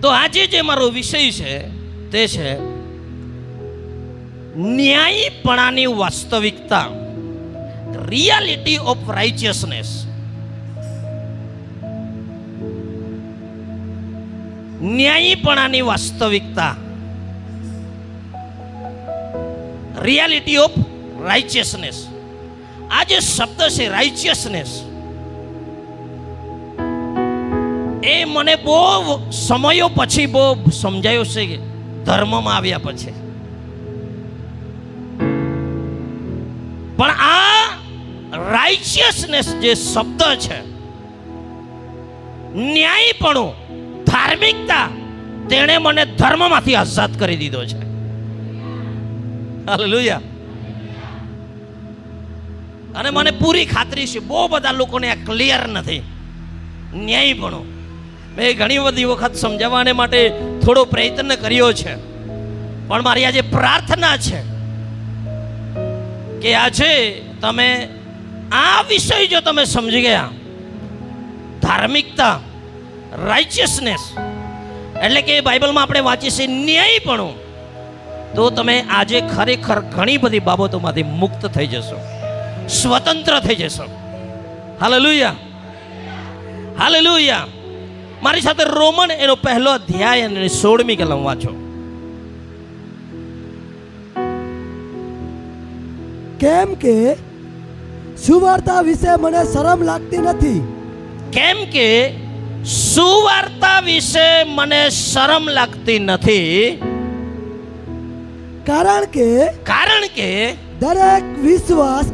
તો આજે જે મારો વિષય છે તે છે ન્યાયીપણાની વાસ્તવિકતા, રિયાલિટી ઓફ રાઇચિયસનેસ. ન્યાયીપણાની વાસ્તવિકતા, રિયાલિટી ઓફ રાઇચિયસનેસ. આ જે શબ્દ છે રાઇચિયસનેસ, એ મને બહુ સમયો પછી બહુ સમજાયો છે ધર્મમાં આવ્યા પછી. પણ આ રાઇચિયસનેસ જે શબ્દ છે, ન્યાયીપણું, ધાર્મિકતા, તેણે મને ધર્મમાંથી આઝાદ કરી દીધો છે. હાલેલુયા. અને મને પૂરી ખાતરી છે બહુ બધા લોકોને આ ક્લિયર નથી. ન્યાયીપણું મેં ઘણી બધી વખત સમજાવવાને માટે થોડો પ્રયત્ન કર્યો છે, પણ મારી આજે પ્રાર્થના છે કે આજે તમે આ વિષય જો તમે સમજી ગયા, ધાર્મિકતા, રાઇચિયસનેસ એટલે કે બાઇબલમાં આપણે વાંચીએ છીએ ન્યાયીપણું, તો તમે આજે ખરેખર ઘણી બધી બાબતોમાંથી મુક્ત થઈ જશો, સ્વતંત્ર થઈ જશો. Hallelujah, hallelujah. મારી સાથે રોમન એનો પહેલો અધ્યાય અને 16મી કલમ વાંચો. કેમ કે સુવાર્તા વિશે મને શરમ લાગતી નથી. કેમ કે સુવાર્તા વિશે મને શરમ લાગતી નથી, કારણ કે દરેક વિશ્વાસ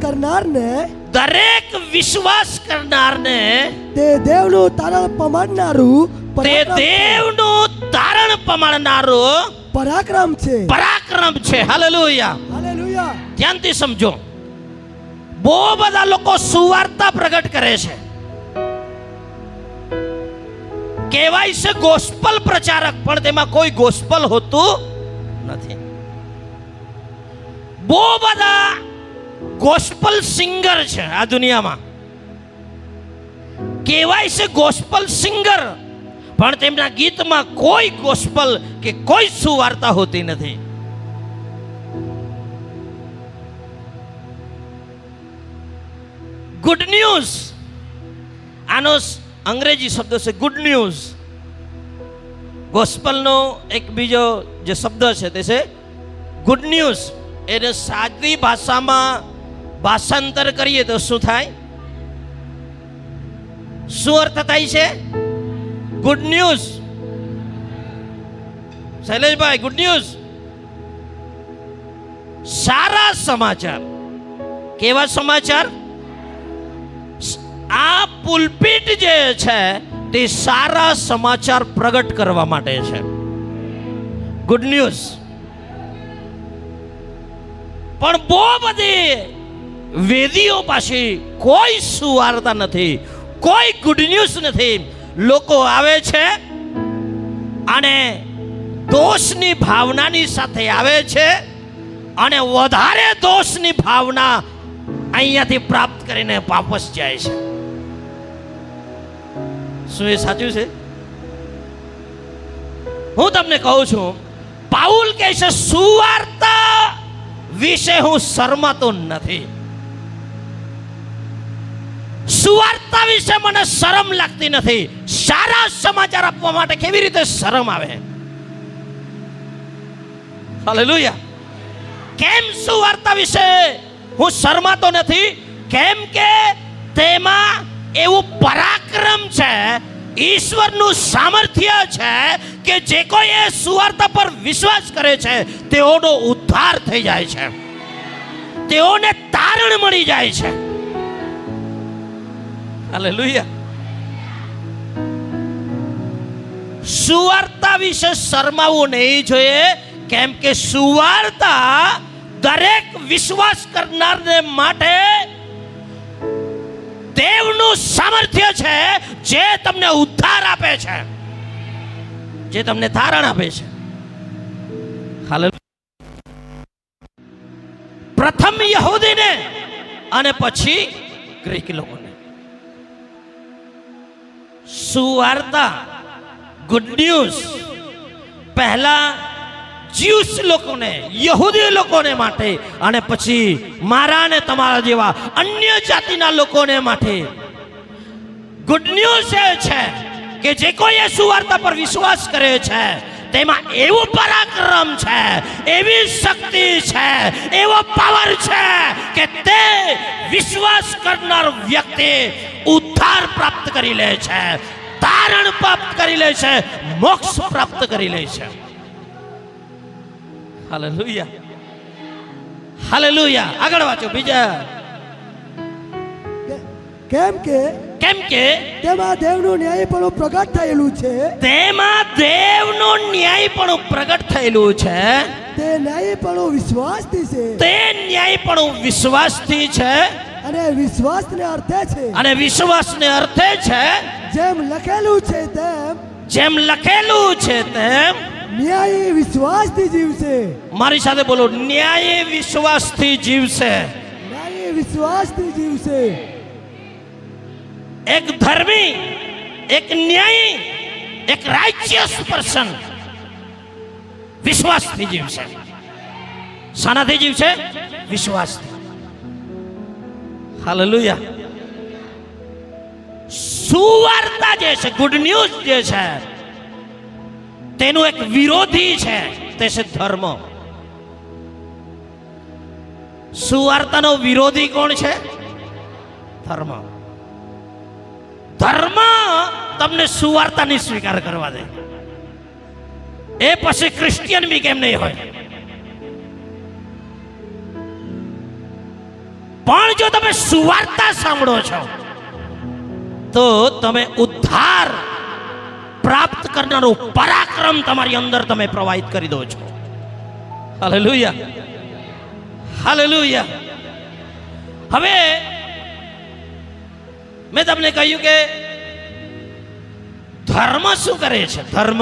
કરનારને તે દેવનું તારણ પમાડનારું પરાક્રમ છે. Hallelujah, hallelujah. ધ્યાનથી સમજો. બહુ બધા લોકો સુવાર્તા પ્રગટ કરે છે, કહેવાય છે ગોસ્પલ પ્રચારક, પણ તેમાં કોઈ ગોસ્પલ હોતું નથી. બહુ બધા ગોસ્પલ સિંગર છે આ દુનિયામાં, કહેવાય છે ગોસ્પલ સિંગર, પણ તેમના ગીતમાં કોઈ ગોસ્પલ કે કોઈ સુવાર્તા હોતી નથી. ગુડ ન્યૂઝ, આનો અંગ્રેજી શબ્દ છે ગુડ ન્યૂઝ. ગોસ્પલનો એક બીજો જે શબ્દ છે તે છે ગુડ ન્યૂઝ. એને સાદી ભાષામાં ભાષાંતર કરીએ તો શું થાય? શું અર્થ થાય છે? Good news. Shaileshbhai, good news, સારા સમાચાર. કેવા સમાચાર? આ પુલપીટ જે છે તે સારા સમાચાર પ્રગટ કરવા માટે છે. Good news. પણ બહુ બધી વેદીઓ પાસે કોઈ સુવાર્તા નથી, કોઈ ગુડ ન્યૂઝ નથી. લોકો આવે છે અને દોષની ભાવનાની સાથે આવે છે, અને વધારે દોષની ભાવના અહીંયાથી પ્રાપ્ત કરીને વાપસ જાય છે. શું એ સાચું છે? હું તમને કહું છું, પાઉલ કહે છે સુવાર્તા વિશે હું શરમાતો નથી. સુવાર્તા વિશે મને શરમ લાગતી નથી. સારા સમાચાર આપવા માટે કેવી રીતે શરમ આવે? હાલેલુયા. કેમ સુવાર્તા વિશે હું શરમાતો નથી? કેમ કે તેમાં એવું પરાક્રમ છે, ઈશ્વરનું સામર્થ્ય છે કે જે કોઈ એ સુવાર્તા પર વિશ્વાસ કરે છે તેઓનો ઉદ્ધાર થઈ જાય છે, તેઓને તારણ મળી જાય છે. હાલેલુયા. સુવાર્તા વિશે શરમાવું નહીં જોઈએ, કેમ કે સુવાર્તા દરેક વિશ્વાસ કરનારને માટે દેવનું સામર્થ્ય છે, જે તમને ઉદ્ધાર આપે છે, જે તમને તારણ આપે છે. હાલેલુયા. પ્રથમ યહૂદીને અને પછી ગ્રીક લોકોને સુવાર્તા, ગુડ ન્યૂઝ પહેલા જ્યુસ લોકોને, યહૂદી લોકોને માટે, અને પછી મારા ને તમારા જેવા અન્ય જાતિના લોકોને માટે ગુડ ન્યૂઝ એ છે કે જે કોઈ એ સુવાર્તા પર વિશ્વાસ કરે છે તેમાં એવું પરાક્રમ છે, એવી શક્તિ છે, એવો પાવર છે કે તે વિશ્વાસ કરનાર વ્યક્તિ ઉદ્ધાર પ્રાપ્ત કરી લે છે, તારણ પ્રાપ્ત કરી લે છે, મોક્ષ પ્રાપ્ત કરી લે છે. Hallelujah, hallelujah. આગળ વાંચો બીજા. કેમ કે તેમાં દેવનું ન્યાયપણું પ્રગટ થયેલું છે. તેમાં દેવનું ન્યાયપણું પ્રગટ થયેલું છે. તે ન્યાયપણું વિશ્વાસથી છે. તે ન્યાયપણું વિશ્વાસથી છે. અને વિશ્વાસને અર્થે છે. અને વિશ્વાસને અર્થે છે. જેમ લખેલું છે તેમ. જેમ લખેલું છે તેમ. ન્યાયી વિશ્વાસથી જીવશે. મારી સાથે બોલો, ન્યાયી વિશ્વાસથી જીવશે. ન્યાયી વિશ્વાસથી જીવશે. એક ધર્મી, એક ન્યાયી, એક રાઇચિયસ પર્સન વિશ્વાસથી જીવશે. શાનાથી જીવશે? વિશ્વાસથી. હાલેલુયા. સુવાર્તા જે છે, ગુડ ન્યૂઝ જે છે, તેનું એક વિરોધી છે, તે છે ધર્મ. સુવાર્તાનો વિરોધી કોણ છે? ધર્મ. ધર્મ તમને સુવાર્તાની સ્વીકાર કરવા દે, એ પછી ક્રિશ્ચિયન બી કેમ નહીં હોય. પણ જો તમે સુવાર્તા સાંભળો છો તો તમે ઉદ્ધાર પ્રાપ્ત કરનારું પરાક્રમ તમારી અંદર તમે પ્રવાહિત કરી દો છો. Hallelujah, hallelujah. હવે મેં તમને કહ્યું કે ધર્મ શું કરે છે? ધર્મ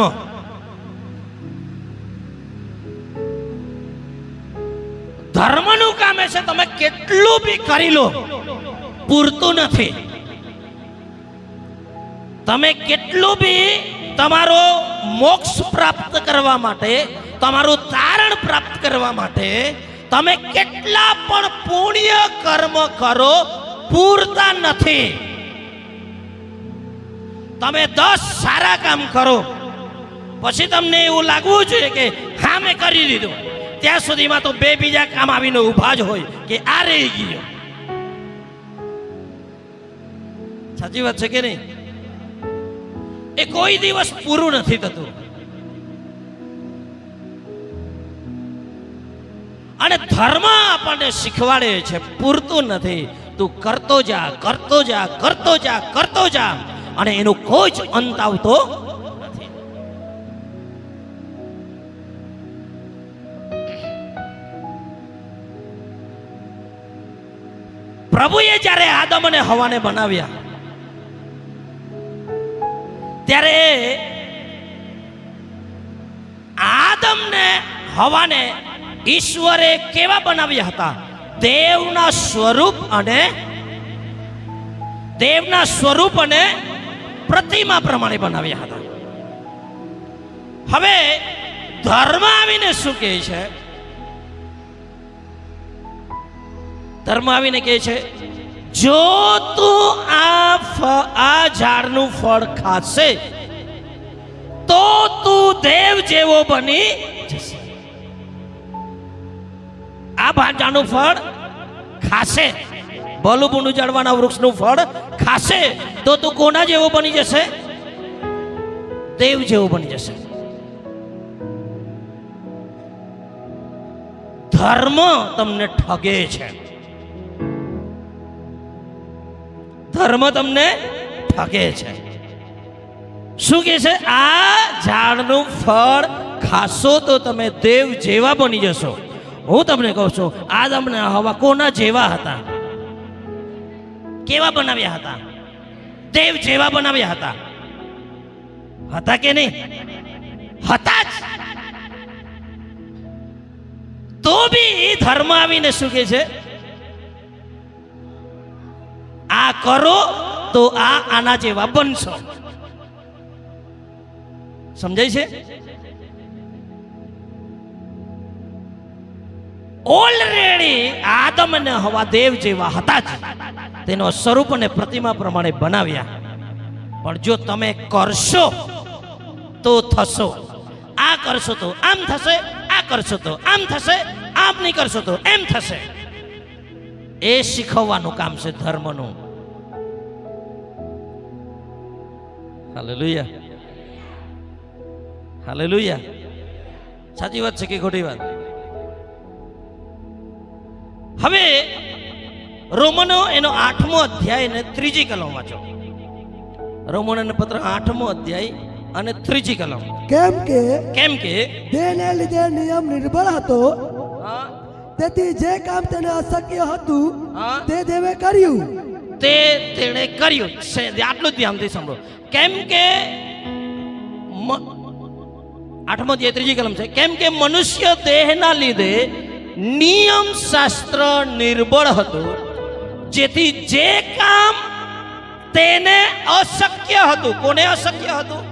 ધર્મનું કામ છે તમે કેટલું બી કરી લો પૂરતું નથી. તમે કેટલું બી તમારો મોક્ષ પ્રાપ્ત કરવા માટે, તમારું તારણ પ્રાપ્ત કરવા માટે તમે કેટલા પણ પુણ્ય કર્મ કરો પૂરતા નથી. તમે 10 સારા કામ કરો પછી તમને એવું લાગવું જોઈએ કે હા મેં કરી દીધું, ત્યાં સુધીમાં તો 2 બીજા કામ આવીને ઊભા જ હોય કે આ રહી ગયો. સાચી વાત છે કે નહીં? એ કોઈ દિવસ પૂરું નથી થતું. અને ધર્મ આપણને શીખવાડે છે પૂરતું નથી, તું કરતો જા, કરતો જા, કરતો જા, કરતો જા, અને એનો કોઈ જ અંત આવતો નથી. પ્રભુએ જ્યારે આદમ અને હવાને બનાવ્યા ત્યારે આદમને હવાને ઈશ્વરે કેવા બનાવ્યા હતા? દેવના સ્વરૂપ અને પ્રતિમા પ્રમાણે બનાવ્યા હતા. હવે ધર્મ આવીને શું કહે છે? ધર્મ આવીને કહે છે જો તું આ ઝાડનું ફળ ખાશે તો તું દેવ જેવો બની જશે. આ ઝાડનું ફળ ખાશે, બલુબુનું ઝાડવાના વૃક્ષનું ફળ ખાશે તો તું કોના જેવો બની જશે? દેવ જેવો બની જશે. ધર્મ તમને ઠગે છે. ધર્મ તમને ઠગે છે. શું કહે છે? આ ઝાડનું ફળ ખાશો તો તમે દેવ જેવા બની જશો. હું તમને કહું છું, આદમ ને હવા કોના જેવા હતા? કેવા બનાવ્યા હતા? દેવ જેવા બનાવ્યા હતા. હતા કે નહીં? હતા જ. તો બી ધર્મ આવીને શું કહે છે? આ કરો તો આના જેવા બનશો. સમજાય છે? ઓલરેડી આદમ અને હવા દેવ જેવા હતા જ, તેનો સ્વરૂપ અને પ્રતિમા પ્રમાણે બનાવ્યા. પણ જો તમે કરશો તો થશો, આ કરશો તો આમ થશે, આ કરશો તો આમ થશે, આમ નહીં કરશો તો એમ થશે. એ શીખવવાનું કામ છે ધર્મનું. Hallelujah, hallelujah. સાચી વાત છે કે ખોટી વાત? હવે રોમનો એનો 8મો અધ્યાય ને 3જી કલમ વાંચો. રોમનોનો પત્ર 8મો અધ્યાય અને 3જી કલમ. કેમ કે દેહને લીધે નિયમ નિર્બળ હતો, હા, તેથી જે કામ તેને અશક્ય હતું હા, તે દેવે કર્યું. તે તેણે કર્યું છે. આટલું જ ધ્યાનથી સાંભળો. કેમ કે 8મો અધ્યાય 3જી કલમ છે. કેમ કે મનુષ્ય દેહના લીધે નિયમ શાસ્ત્ર નિર્બળ હતું, જેથી જે કામ તેને અશક્ય હતું. કોને અશક્ય હતું?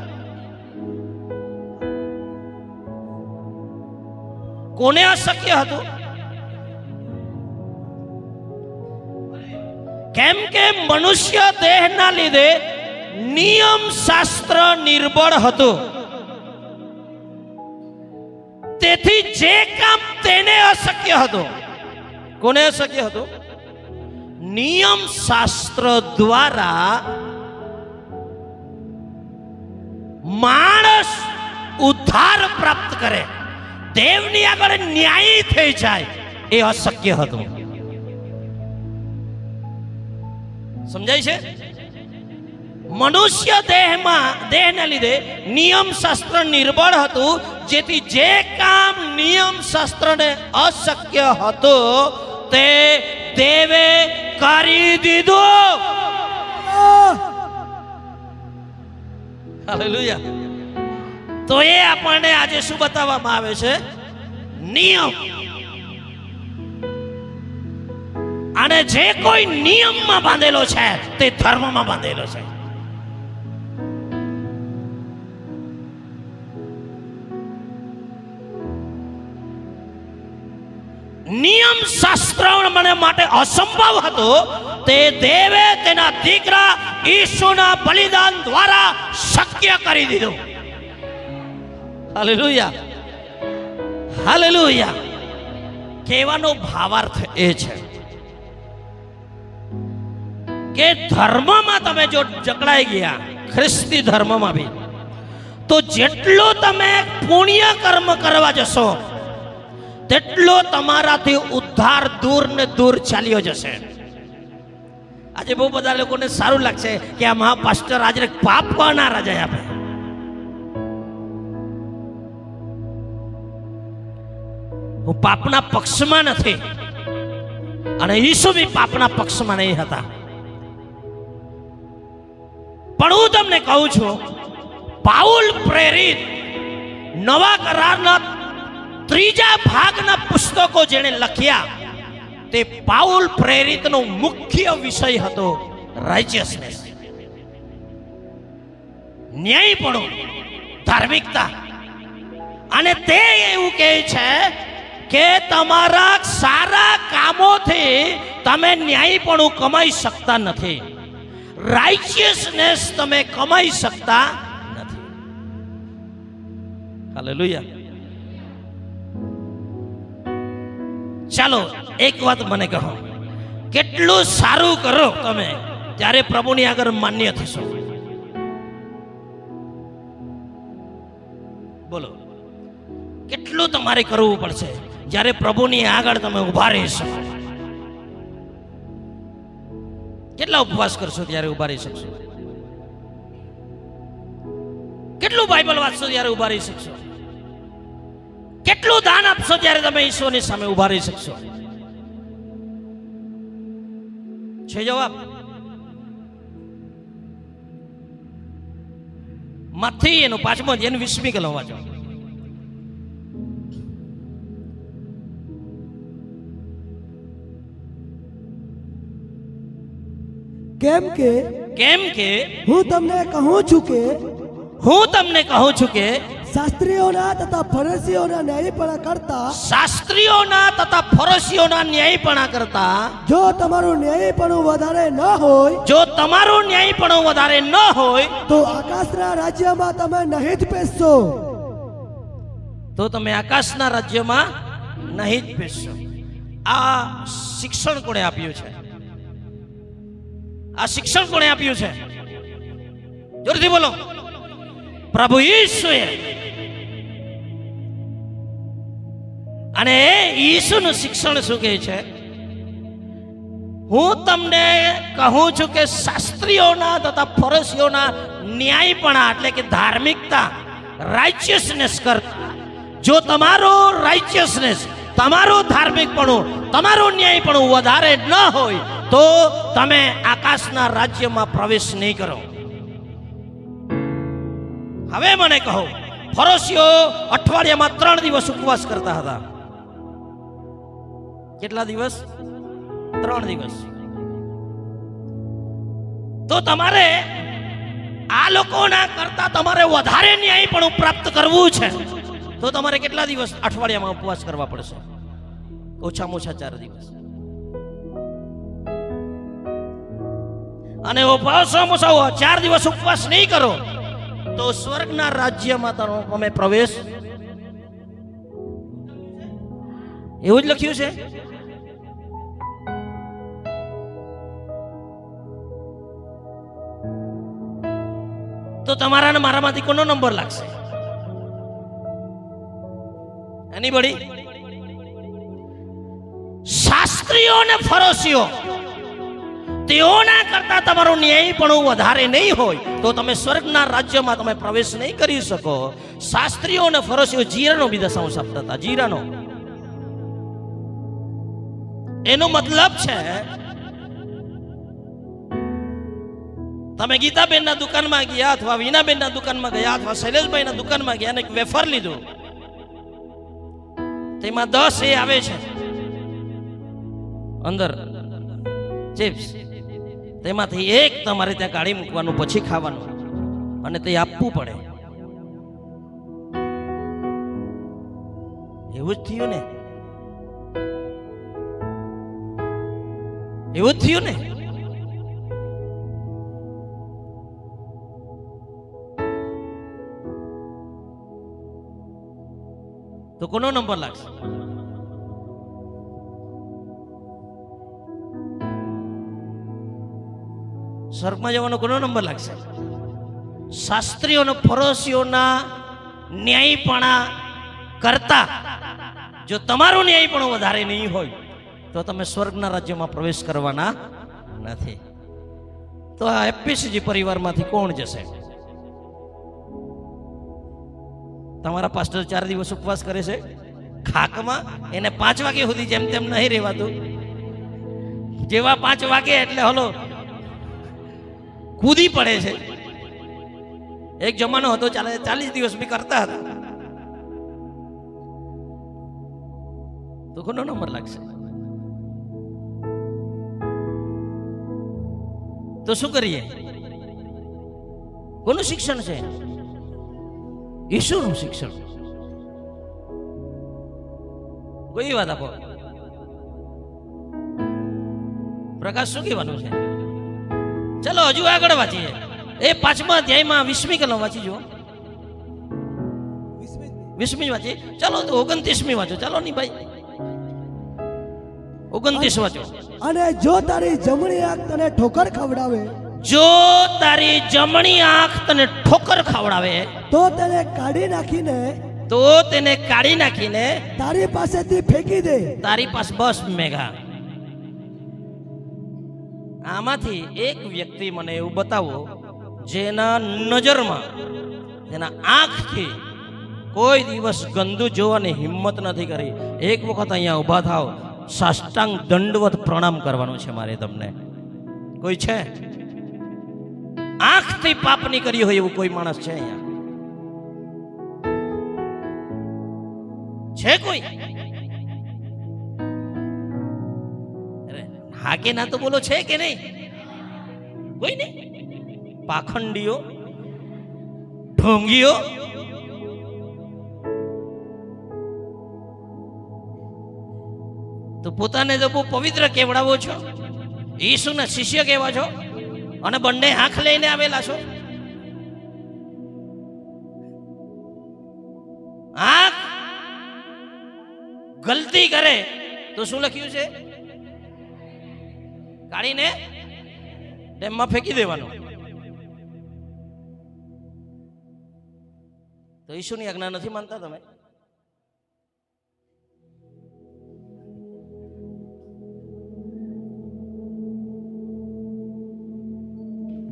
કોને અશક્ય હતું? કેમ કે મનુષ્ય દેહના લીધે નિયમ શાસ્ત્ર નિર્બળ હતું, તેથી જે કામ તેને અશક્ય હતું. કોને અશક્ય હતું? નિયમ શાસ્ત્ર દ્વારા માણસ ઉદ્ધાર પ્રાપ્ત કરે, દેવની આગળ ન્યાયી થઈ જાય, એ અશક્ય હતું. સમજાય છે? મનુષ્ય દેહના લીધે નિયમ શાસ્ત્ર નિર્બળ હતું, જેથી જે કામ નિયમ શાસ્ત્રને અશક્ય હતું તે દેવે કરી દીધું. હાલેલુયા. તો એ આપણને આજે શું બતાવવામાં આવે છે? નિયમ. અને જે કોઈ નિયમમાં બાંધેલો છે તે ધર્મમાં બાંધેલો છે. નિયમ શાસ્ત્ર મને માટે અસંભવ હતો, તે દેવે તેના દીકરા ઈસુના બલિદાન દ્વારા શક્ય કરી દીધું. Hallelujah, hallelujah. કહેવાનો ભાવાર્થ એ છે કે ધર્મમાં તમે જો જકડાઈ ગયા, ખ્રિસ્તી ધર્મમાં બી, તો જેટલું તમે પુણ્ય કર્મ કરવા જશો તેટલો તમારાથી ઉદ્ધાર દૂર ને દૂર ચાલ્યો જશે. આજે બહુ બધા લોકોને સારું લાગશે કે આ મહાપાસ્ટર આજે પાપ કોના રજા આપે. હું પાપના પક્ષમાં નથી અને ઈસુ બી પાપના પક્ષમાં નહીં હતા. પણ હું તમને કહું છું, પાઉલ પ્રેરિત નવા કરારના 3જા ભાગના પુસ્તકો જેણે લખ્યા, તે પાઉલ પ્રેરિતનો મુખ્ય વિષય હતો રાઇચિયસનેસ, ન્યાયપણું, ધાર્મિકતા. અને તે એવું કહે છે કે તમારા સારા કામોથી તમે ન્યાયપણું કમાઈ શકતા નથી, રાઇચિયસનેસ તમે કમાઈ શકતા નથી. હાલેલુયા. ચાલો એક વાત મને કહો, કેટલું સારું કરો તમે ત્યારે પ્રભુની આગળ માન્ય થશો? બોલો, કેટલું તમારે કરવું પડશે જ્યારે પ્રભુની આગળ તમે ઉભા રહેશો? કેટલા ઉપવાસ કરશો ત્યારે ઉભા રહી શકશો? કેટલું બાઇબલ વાંચશો ત્યારે ઉભા રહી શકશો? કેટલું દાન આપશો ત્યારે તમે ઈશ્વરની સામે ઉભા રહી શકશો? છે જવાબ? મત્થી એનો 5મો અધ્યાય 20મી કલમ વાંચો. કેમ કે હું તમને કહું છું કે શાસ્ત્રીઓના તથા ફરીસીઓના ન્યાયીપણા કરતા શાસ્ત્રીઓના તથા ફરોશીઓના ન્યાયપણા કરતા જો તમારું ન્યાયીપણું વધારે ન હોય જો તમારું ન્યાયપણું વધારે ન હોય તો આકાશના રાજ્યમાં તમે નહીં જ પેશશો. તો તમે આકાશના રાજ્યમાં નહીં જ પેશશો. આ શિક્ષણ કોણે આપ્યું છે? આ શિક્ષણ કોણે આપ્યું છે? જોરથી બોલો. પ્રભુ ઈસુએ. અને ઈસુનું શિક્ષણ શું કહે છે? હું તમને કહું છું કે શાસ્ત્રીઓના તથા ફરીસીઓના ન્યાયપણા એટલે કે ધાર્મિકતા, રાઇચિયસનેસ કરતા જો તમારું રાઇચિયસનેસ, તમારું ધાર્મિકપણું, તમારું ન્યાયપણું વધારે ન હોય તો તમે આકાશના રાજ્યમાં પ્રવેશ નહીં કરો. હવે મને કહો, ફરોશીઓ અઠવાડિયામાં 3 દિવસ ઉપવાસ કરતા હતા. કેટલા દિવસ? 3 દિવસ. તો તમારે આ લોકોના કરતા તમારે વધારે ન્યાયપણું પ્રાપ્ત કરવું છે તો તમારે કેટલા દિવસ અઠવાડિયામાં ઉપવાસ કરવા પડશે? ઓછામાં ઓછા 4 દિવસ. અને ઓછામાં ઓછા 4 દિવસ ઉપવાસ નહીં કરો તો સ્વર્ગના રાજ્યમાં તમે પ્રવેશ. એવું જ લખ્યું છે. તો તમારા ને મારામાંથી કોનો નંબર લાગશે? એનીબડી? શાસ્ત્રીઓ અને ફરોશીઓ તેઓના કરતા તમારું ન્યાયપણું વધારે નહીં હોય તો તમે સ્વર્ગના રાજ્યમાં તમે પ્રવેશ નહીં કરી શકો. શાસ્ત્રીઓ અને ફરોશીઓ જીરાનો બી દશાંશ આપતા હતા. જીરાનો. એનો મતલબ છે તમે ગીતાબેનના દુકાનમાં ગયા અથવા વીનાબેનના દુકાનમાં ગયા અથવા શૈલેષભાઈના દુકાનમાં ગયા અને એક વેફર લીધું, તેમાં 10 એ આવે છે અંદર ચિપ્સ, તેમાંથી એક તમારે ત્યાં કાઢી મૂકવાનું, પછી ખાવાનું અને તે આપવું પડે. એવું જ થયું ને? એવું જ થયું ને? તો કોનો નંબર લાગશે? સ્વર્ગમાં જવાનો કોનો નંબર લાગશે? શાસ્ત્રીઓ અને ફરોશીઓના ન્યાયપણા કરતા જો તમારું ન્યાયપણું વધારે નહીં હોય તો તમે સ્વર્ગના રાજ્યમાં પ્રવેશ કરવાના નથી. તો આ એફપીસીજી પરિવારમાંથી કોણ જશે? તમારા પાસ્ટર 4 દિવસ ઉપવાસ કરે છે ખાકમાં, એને 5 વાગ્યા સુધી જેમ તેમ નહીં રહેવાતું. જેવા 5 વાગે એટલે હલો કૂદી પડે છે. એક જમાનો હતો 40 દિવસ બી કરતા હતા. તો કોનો નંબર લાગશે? તો શું કરીએ? કોનું શિક્ષણ છે? ઈશ્વરનું શિક્ષણ. કોઈ વાત આપો. પ્રકાશ શું કહેવાનું છે? ચલો હજુ આગળ વાંચીએ. એ 5મા અધ્યાયમાં 20મી કલમ વાંચી જુઓ. 20મી વાંચી. ચલો તો 29મી વાંચો. ચાલો ની ભાઈ 29 વાંચો. અને જો તારી જમણી આંખ તને ઠોકર ખવડાવે, જો તારી જમણી આંખ તને ઠોકર ખવડાવે તો તેને કાઢી નાખીને તારી પાસેથી ફેંકી દે. તારી પાસે બસ મેઘા. આમાંથી એક વ્યક્તિ મને એવું બતાવો જેના નજરમાં, જેના આંખથી કોઈ દિવસ ગંદુ જોવાની હિંમત નથી કરી. એક વખત અહીંયા ઊભા થાવ, સાષ્ટાંગ દંડવત પ્રણામ કરવાનું છે મારે તમને. કોઈ છે? આંખથી પાપ નહીં કર્યું હોય એવું કોઈ માણસ છે અહીંયા? છે કોઈ? હા કે ના તો બોલો. છે કે નહીં? કોઈ નહીં? પાખંડીઓ, ઢોંગીઓ, તો પોતાને જો બહુ પવિત્ર કેવડાવો છો, ઈસુના શિષ્ય કહેવા છો, અને બંને આંખ લઈને આવેલા છો. આંખ ગલતી કરે તો શું લખ્યું છે? કાઢીને ડેમમાં ફેંકી દેવાનું. તો ઈસુની આજ્ઞા નથી માનતા તમે?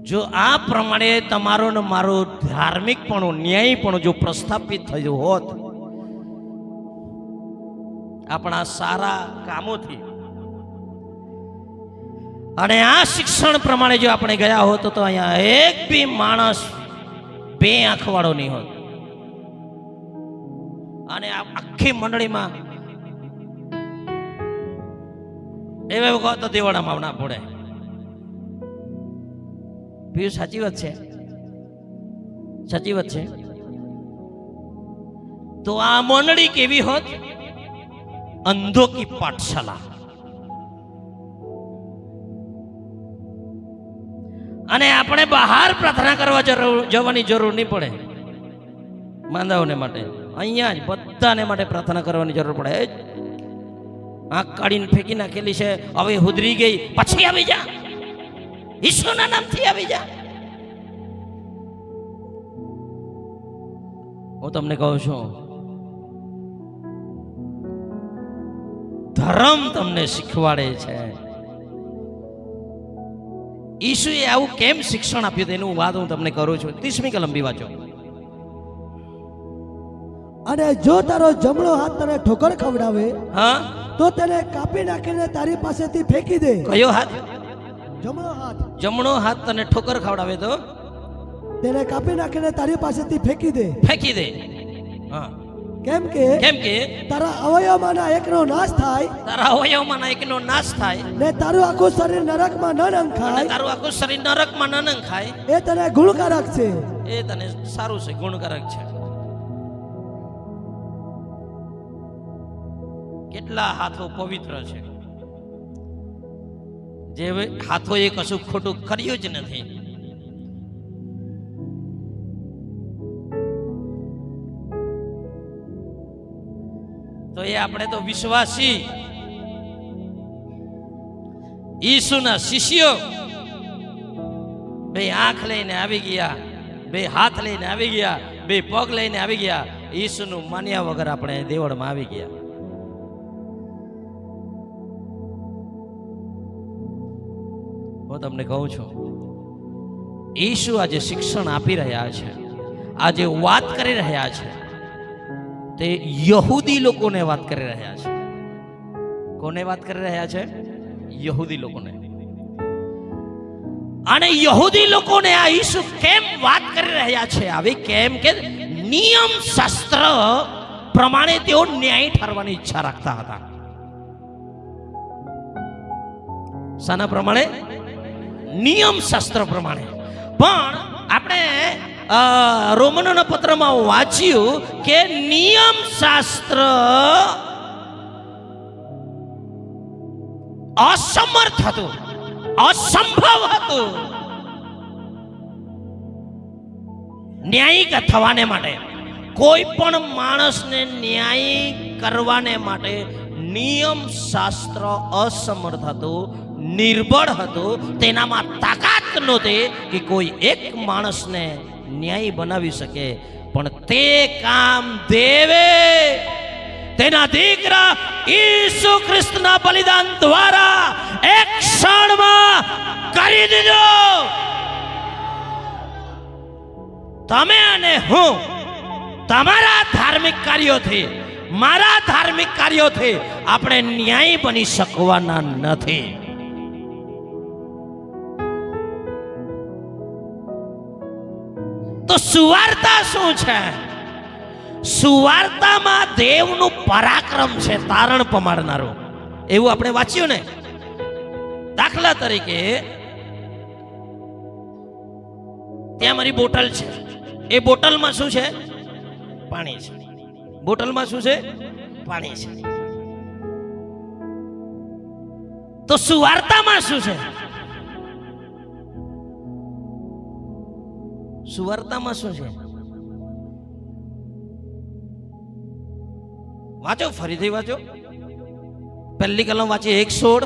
જો આ પ્રમાણે તમારો ને મારો ધાર્મિકપણું, ન્યાયપણું જો પ્રસ્થાપિત થયું હોત આપણા સારા કામોથી, અને આ શિક્ષણ પ્રમાણે જો આપણે ગયા હોત તો અહીંયા એક બી માણસ બે આંખ વાળો નહીં હોત. અને આખી મંડળીમાં એવે વખત દેવાડામાં ના પડે. પીયું, સાચી વાત છે, સાચી વાત છે. તો આ મંડળી કેવી હોત? અંધો કી પાઠશાલા. અને આપણે બહાર પ્રાર્થના કરવા જવાની જરૂર નહીં પડે. માંદાઓને માટે અહીંયા જ બધાને માટે પ્રાર્થના કરવાની જરૂર પડે. આંખ કાઢીને ફેંકી નાખેલી છે, હવે હુધરી ગઈ, પછી આવી જા, ઈશ્વરના નામથી આવી જા. હું તમને કહું છું, ધર્મ તમને શીખવાડે છે. ઈસુએ આવું કેમ શિક્ષણ આપ્યું તેનું વાત હું તમને કરું છું. 30મી કલમ બી વાંચો. અને જો તારો જમણો હાથ તને ઠોકર ખવડાવે, હા, તો તેને કાપી નાખીને તારી પાસેથી ફેંકી દે. કયો હાથ? જમણો હાથ. જમણો હાથ તને ઠોકર ખવડાવે તો તેને કાપી નાખીને તારી પાસેથી ફેંકી દે. ફેંકી દે. હા, કેમ કે તારા અવયવમાંના એકનો નાશ થાય, તારા અવયવમાંના એકનો નાશ થાય, ને તારું આખું શરીર નરકમાં ન નંખાય, તારું આખું શરીર નરકમાં ન નંખાય. એ તને ગુણકારક છે. એ તને સારું છે, ગુણકારક છે. કેટલા હાથો પવિત્ર છે, જે હાથોએ કશું ખોટું કર્યું જ નથી. તો એ આપણે તો વિશ્વાસી ઈસુના શિષ્યો બે આંખ લઈને આવી ગયા, બે હાથ લઈને આવી ગયા, બે પગ લઈને આવી ગયા. ઈસુનું માન્યા વગર આપણે દેવળમાં આવી ગયા. હું તમને કહું છું, ઈસુ આજે શિક્ષણ આપી રહ્યા છે, આજે વાત કરી રહ્યા છે, તે યહૂદી લોકોને વાત કરી રહ્યા છે. કોને વાત કરી રહ્યા છે? યહૂદી લોકોને. અને યહૂદી લોકોને આ ઈસુ કેમ વાત કરી રહ્યા છે? આવી કેમ કે નિયમ શાસ્ત્ર પ્રમાણે તેઓ ન્યાય ઠરવાની ઈચ્છા રાખતા હતા. શાના પ્રમાણે? નિયમ શાસ્ત્ર પ્રમાણે. પણ આપણે રોમનોના પત્રમાં વાંચ્યું કે નિયમ શાસ્ત્ર અસમર્થ હતું, અસંભવ હતું ન્યાયી થવાને માટે. કોઈ પણ માણસને ન્યાય કરવાને માટે નિયમ શાસ્ત્ર અસમર્થ હતું, નિર્બળ હતું. તેનામાં તાકાત નહોતી કે કોઈ એક માણસને ન્યાય બનાવી શકે. પણ તે કામ દેવે તેના દીકરા ઈસુ ખ્રિસ્તના બલિદાન દ્વારા એક ક્ષણમાં કરી દીધો. તમે અને હું તમારા ધાર્મિક કાર્યોથી, મારા ધાર્મિક કાર્યોથી આપણે ન્યાય બની શકવાના નથી. તો સુવાર્તા શું છે? સુવાર્તામાં દેવનું પરાક્રમ છે, તારણ પમાડનારું. એવું આપણે વાંચ્યું ને. દાખલા તરીકે ત્યાં મારી બોટલ છે, એ બોટલમાં શું છે? પાણી છે. બોટલમાં શું છે? પાણી છે. તો સુવાર્તામાં શું છે? સુવાર્તામાં શું છે? વાંચો, ફરીથી વાંચો. પહેલી કલમ વાંચી 1:16,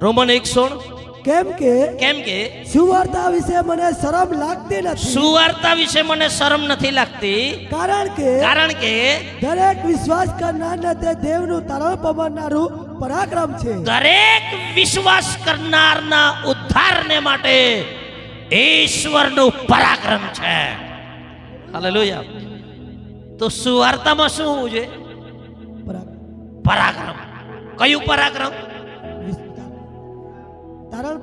રોમન 1:16. કેમ કે સુવાર્તા વિશે મને શરમ લાગતી નથી. સુવાર્તા વિશે મને શરમ નથી લાગતી, કારણ કે દરેક વિશ્વાસ કરનારને તે દેવનું તારણ પામનારું પરાક્રમ છે. દરેક વિશ્વાસ કરનારના ઉદ્ધારને માટે ઈશ્વરનું પરાક્રમ છે. હાલેલુયા. તો સુવાર્તામાં શું હોવું જોઈએ? પરાક્રમ. કયું પરાક્રમ? તારણ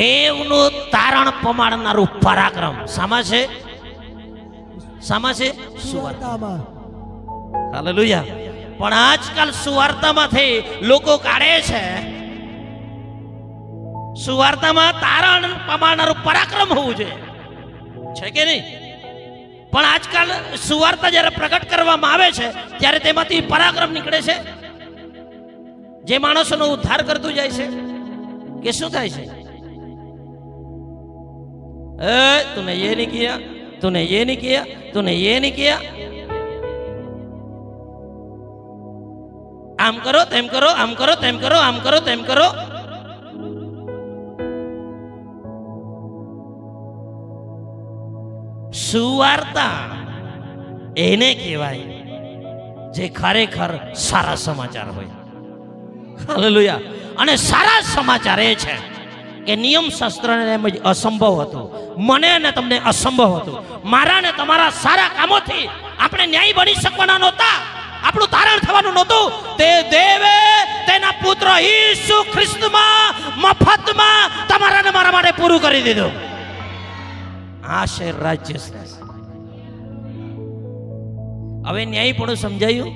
દેવનું તારણ પમાડનારું પરાક્રમ શામાં છે? શામાં છે? સુવાર્તામાં. હાલેલુયા. પણ આજકાલ સુવાર્તામાંથી લોકો કાઢે છે, સુવાર્તામાં તારણ પમાડનારું પરાક્રમ હોવું જોઈએ, છે કે નહીં? પણ આજકાલ સુવાર્તા જ્યારે પ્રગટ કરવામાં આવે છે ત્યારે તેમાંથી પરાક્રમ નીકળે છે, જે માણસોનો ઉદ્ધાર કરતું જાય છે. કે શું થાય છે? તુને યે નહીં કિયા, તુને યે નહીં કિયા, તુને યે નહીં કિયા, આમ કરો તેમ કરો, આમ કરો તેમ કરો, આમ કરો તેમ કરો. સુવાર્તા એને કહેવાય જે ખરેખર સારા સમાચાર હોય. હાલેલુયા. અને સારા સમાચાર એ છે કે નિયમ શાસ્ત્રને એમ જ અસંભવ હતું, મને અને તમને અસંભવ હતું. મારા ને તમારા સારા કામોથી આપણે ન્યાય બની શકવાના નહોતા, આપણું તારણ થવાનું નહોતું. તે દેવે તેના પુત્ર ઈસુ ખ્રિસ્તમાં મફતમાં તમારા ને મારા માટે પૂરું કરી દીધું. આ છે રાજ્ય. હવે ન્યાય પણ સમજાયું?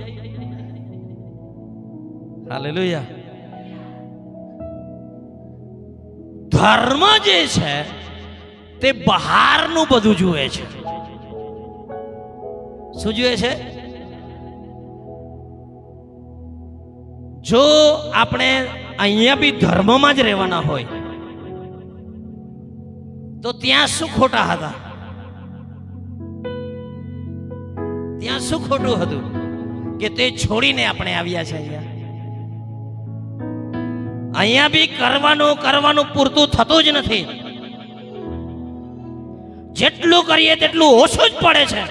હાલેલુયા. ધર્મ જે છે તે બહારનું બધું જુએ છે. શું જુએ છે? જો આપણે અહીંયા બી ધર્મમાં જ રહેવાના હોય તો ત્યાં શું ખોટા હતા? ત્યાં શું ખોટું હતું કે તે છોડીને આપણે આવ્યા છે? અહીંયા બી કરવાનું પૂરતું થતું જ નથી. જેટલું કરીએ તેટલું ઓછું જ પડે છે.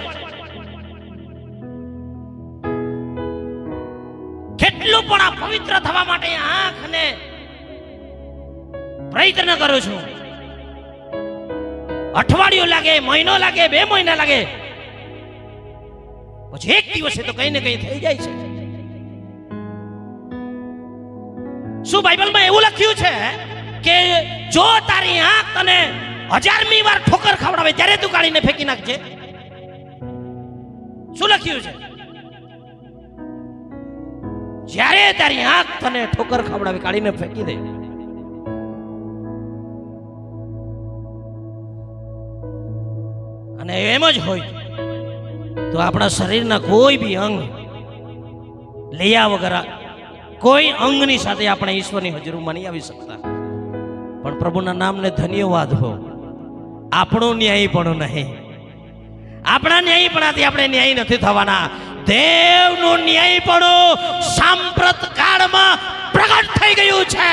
કેટલું પણ આ પવિત્ર થવા માટે આંખને પ્રયત્ન કરું છું, અઠવાડિયું લાગે, મહિનો લાગે, 2 મહિના લાગે, પછી એક દિવસે તો કઈ ને કઈ થઈ જાય છે. શું બાઇબલમાં એવું લખ્યું છે કે જો તારી આંખ તને 1000મી વાર ઠોકર ખવડાવે ત્યારે તું કાઢીને ફેંકી નાખજે? શું લખ્યું છે? જ્યારે તારી આંખ તને ઠોકર ખવડાવે કાઢીને ફેંકી દે. અને એમ જ હોય તો આપણા શરીરના કોઈ બી અંગ લયા વગર કોઈ અંગની સાથે આપણે ઈશ્વરની હજુરીમાં નહીં આવી શકતા. પણ પ્રભુના નામને ધન્યવાદ હો, આપણો ન્યાય પણ નહીં, આપણા ન્યાયપણાથી આપણે ન્યાય નથી થવાના. દેવનું ન્યાય પણ સાંપ્રત કાળમાં પ્રગટ થઈ ગયું છે.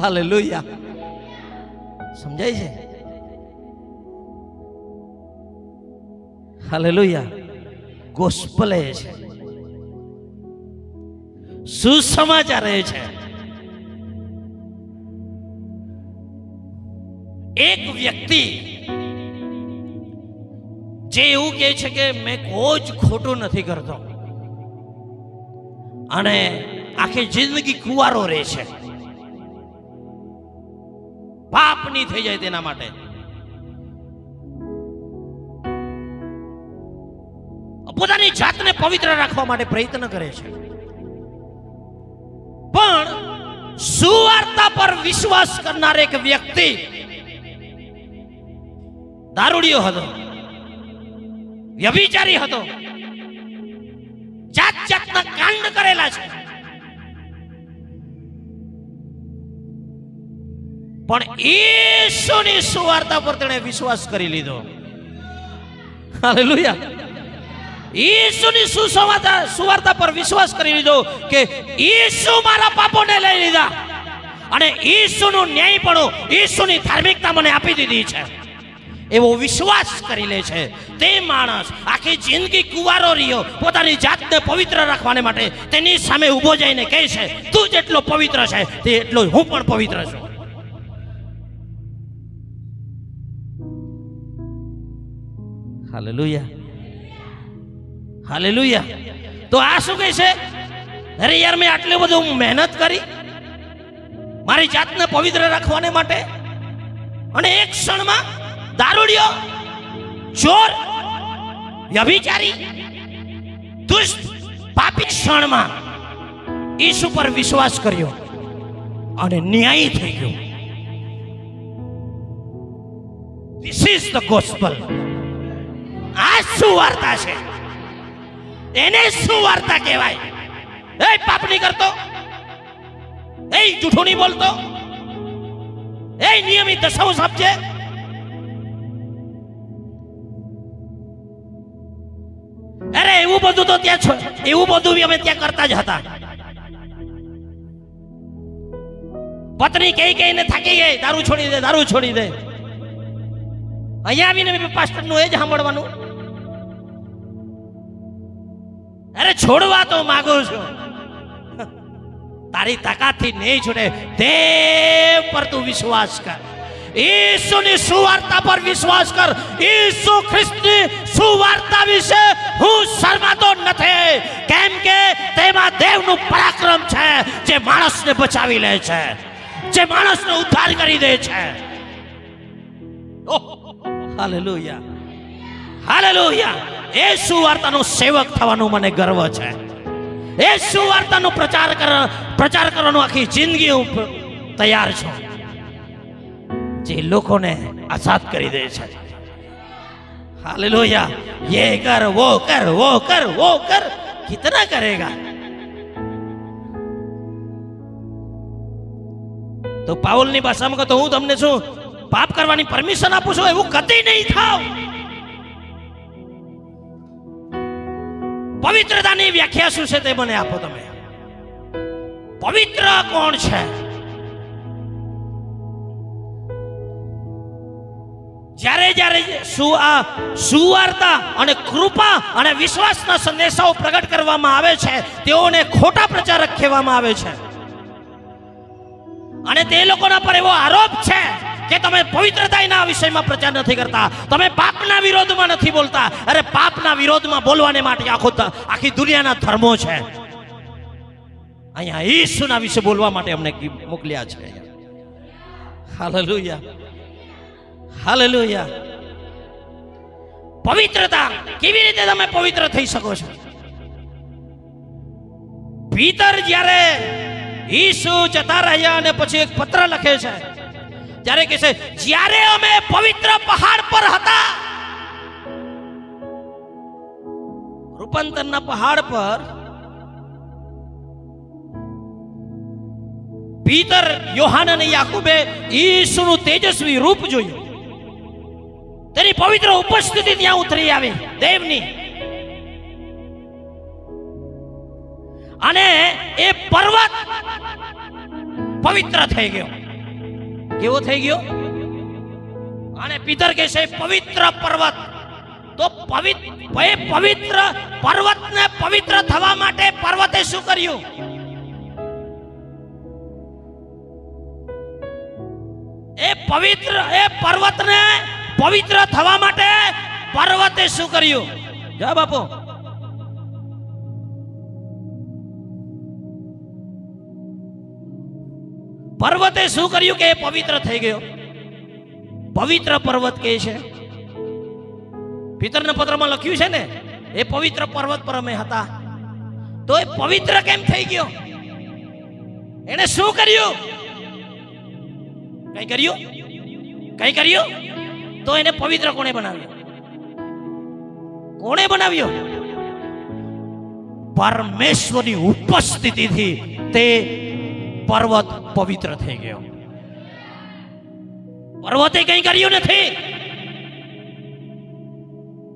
હાલેલુયા. સમજાય છે? હાલેલુયા. ગોસ્પલ એ છે, સુસમાચાર એ છે. એક વ્યક્તિ જે એવું કહે છે કે મેં કોઈ જ ખોટું નથી કરતો અને આખી જિંદગી કુંવારો રહે છે, પાપ નહીં થઈ જાય તેના માટે પોતાની જાતને પવિત્ર રાખવા માટે પ્રયત્ન કરે છે. પણ સુવાર્તા પર વિશ્વાસ કરનાર એક વ્યક્તિ દારૂડિયો હતો, વ્યભિચારી હતો, જાત જાતના કાંડ કરેલા છે, પણ ઈસુની સુવાર્તા પર તેણે વિશ્વાસ કરી લીધો. હાલેલુયા. ઈસુની સુવાર્તા પર વિશ્વાસ કરી લીધો કે ઈસુ મારા પાપોને લઈ લીધા અને ઈસુનું ન્યાયપણું, ઈસુની ધાર્મિકતા મને આપી દીધી છે, એવો વિશ્વાસ કરી લે છે. તે માણસ આખી જિંદગી કુંવારો રહ્યો, પોતાની જાતને પવિત્ર રાખવાને માટે તેની સામે ઊભો જઈને કહે છે, તું જેટલો પવિત્ર છે તે એટલો હું પણ પવિત્ર છું. Hallelujah, hallelujah. તો આ શું કહે છે? અરે યાર, મેં આટલી બધું મહેનત કરી મારી જાતને પવિત્ર રાખવાને માટે, અને એક ક્ષણમાં દારૂડિયો, ચોર, વ્યભિચારી, દુષ્ટ, પાપી ક્ષણમાં ઈસુ પર વિશ્વાસ કર્યો અને ન્યાય થઈ ગયો. This is the gospel. આ શું વાર્તા છે? એને શું વાર્તા કહેવાય? એ પાપ નહીં કરતો, એ જૂઠું નહીં બોલતો, એ નિયમિત દશાંશ આપજે, અરે એવું બધું તો ત્યાં, એવું બધું બી અમે ત્યાં કરતા જ હતા. પત્ની કહીને થાકી ગઈ, દારૂ છોડી દે, દારૂ છોડી દે. અહીંયા આવીને પાસ્ટરનું એ જ સાંભળવાનું. અરે છોડવા તો માંગુ છું, તારી તાકાતથી નહીં છોડે. દેવ પર તું વિશ્વાસ કર, ઈસુની સુવાર્તા પર વિશ્વાસ કર. ઈસુ ખ્રિસ્તની સુવાર્તા વિશે હું શરમાતો નથી, કેમ કે તેમાં દેવનું પરાક્રમ છે, જે માણસને બચાવી લે છે, જે માણસનો ઉદ્ધાર કરી દે છે. Hallelujah, hallelujah. એ સુવાર્તાનો સેવક થવાનું મને ગર્વ છે. એ સુવાર્તાનો પ્રચાર કરવાનો આખી જિંદગી હું તૈયાર છું, જે લોકોને આઝાદ કરી દે છે. हालेलुया. ये कर वो कर वो कर वो कर, कितना करेगा? तो પાઉલની ભાષામાં કહો તો હું તમને શું પાપ કરવાની પરમિશન આપું છું? એવું કદી નહીં થાવ. પવિત્રતાની વ્યાખ્યા શું છે તે મને આપો તમે. પવિત્ર કોણ છે? જ્યારે જ્યારે સુવાર્તા અને કૃપા અને વિશ્વાસના સંદેશાઓ પ્રગટ કરવામાં આવે છે, તેઓને ખોટા પ્રચારક કહેવામાં આવે છે. અને તે લોકોના પર એવો આરોપ છે કે તમે પવિત્રતાના વિષયમાં પ્રચાર નથી કરતા, તમે પાપના વિરોધમાં નથી બોલતા. અરે પાપના વિરોધમાં બોલવાને માટે આખી દુનિયાના ધર્મો છે. અહીંયા ઈસુના વિશે બોલવા માટે અમને મોકલ્યા છે. Hallelujah, hallelujah. પવિત્રતા કેવી રીતે તમે પવિત્ર થઈ શકો છો? ભીતર જ્યારે ઈસુ જતા રહ્યા અને પછી એક પત્ર લખે છે, ત્યારે કહે છે, જ્યારે અમે પવિત્ર પહાડ પર હતા, રૂપાંતરના પહાડ પર, ભીતર યોહાન અને યાકૂબે ઈસુનું તેજસ્વી રૂપ જોયું. તેની પવિત્ર ઉપસ્થિતિ ત્યાં ઉતરી આવી દેવની, અને એ પર્વત પવિત્ર થઈ ગયો. કેવો થઈ ગયો? અને પિતર કહે છે પવિત્ર પર્વત. તો પવિત્ર પર્વતને પવિત્ર થવા માટે પર્વતે શું કર્યું? એ પર્વતને પવિત્ર થવા માટે પર્વતે શું કર્યું? જવાબ આપો. પર્વતે શું કર્યું કે એ પવિત્ર થઈ ગયો? પવિત્ર પર્વત કહે છે, પિતરના પત્રમાં લખ્યું છે ને, એ પવિત્ર પર્વત પર અમે હતા. તો એ પવિત્ર કેમ થઈ ગયો? એને શું કર્યું? કઈ કર્યું? કઈ કર્યું? તો એને પવિત્ર કોણે બનાવ્યો? કોણે બનાવ્યો? પરમેશ્વરની ઉપસ્થિતિથી તે પર્વત પવિત્ર થઈ ગયો. પર્વતે કંઈ કર્યું નથી.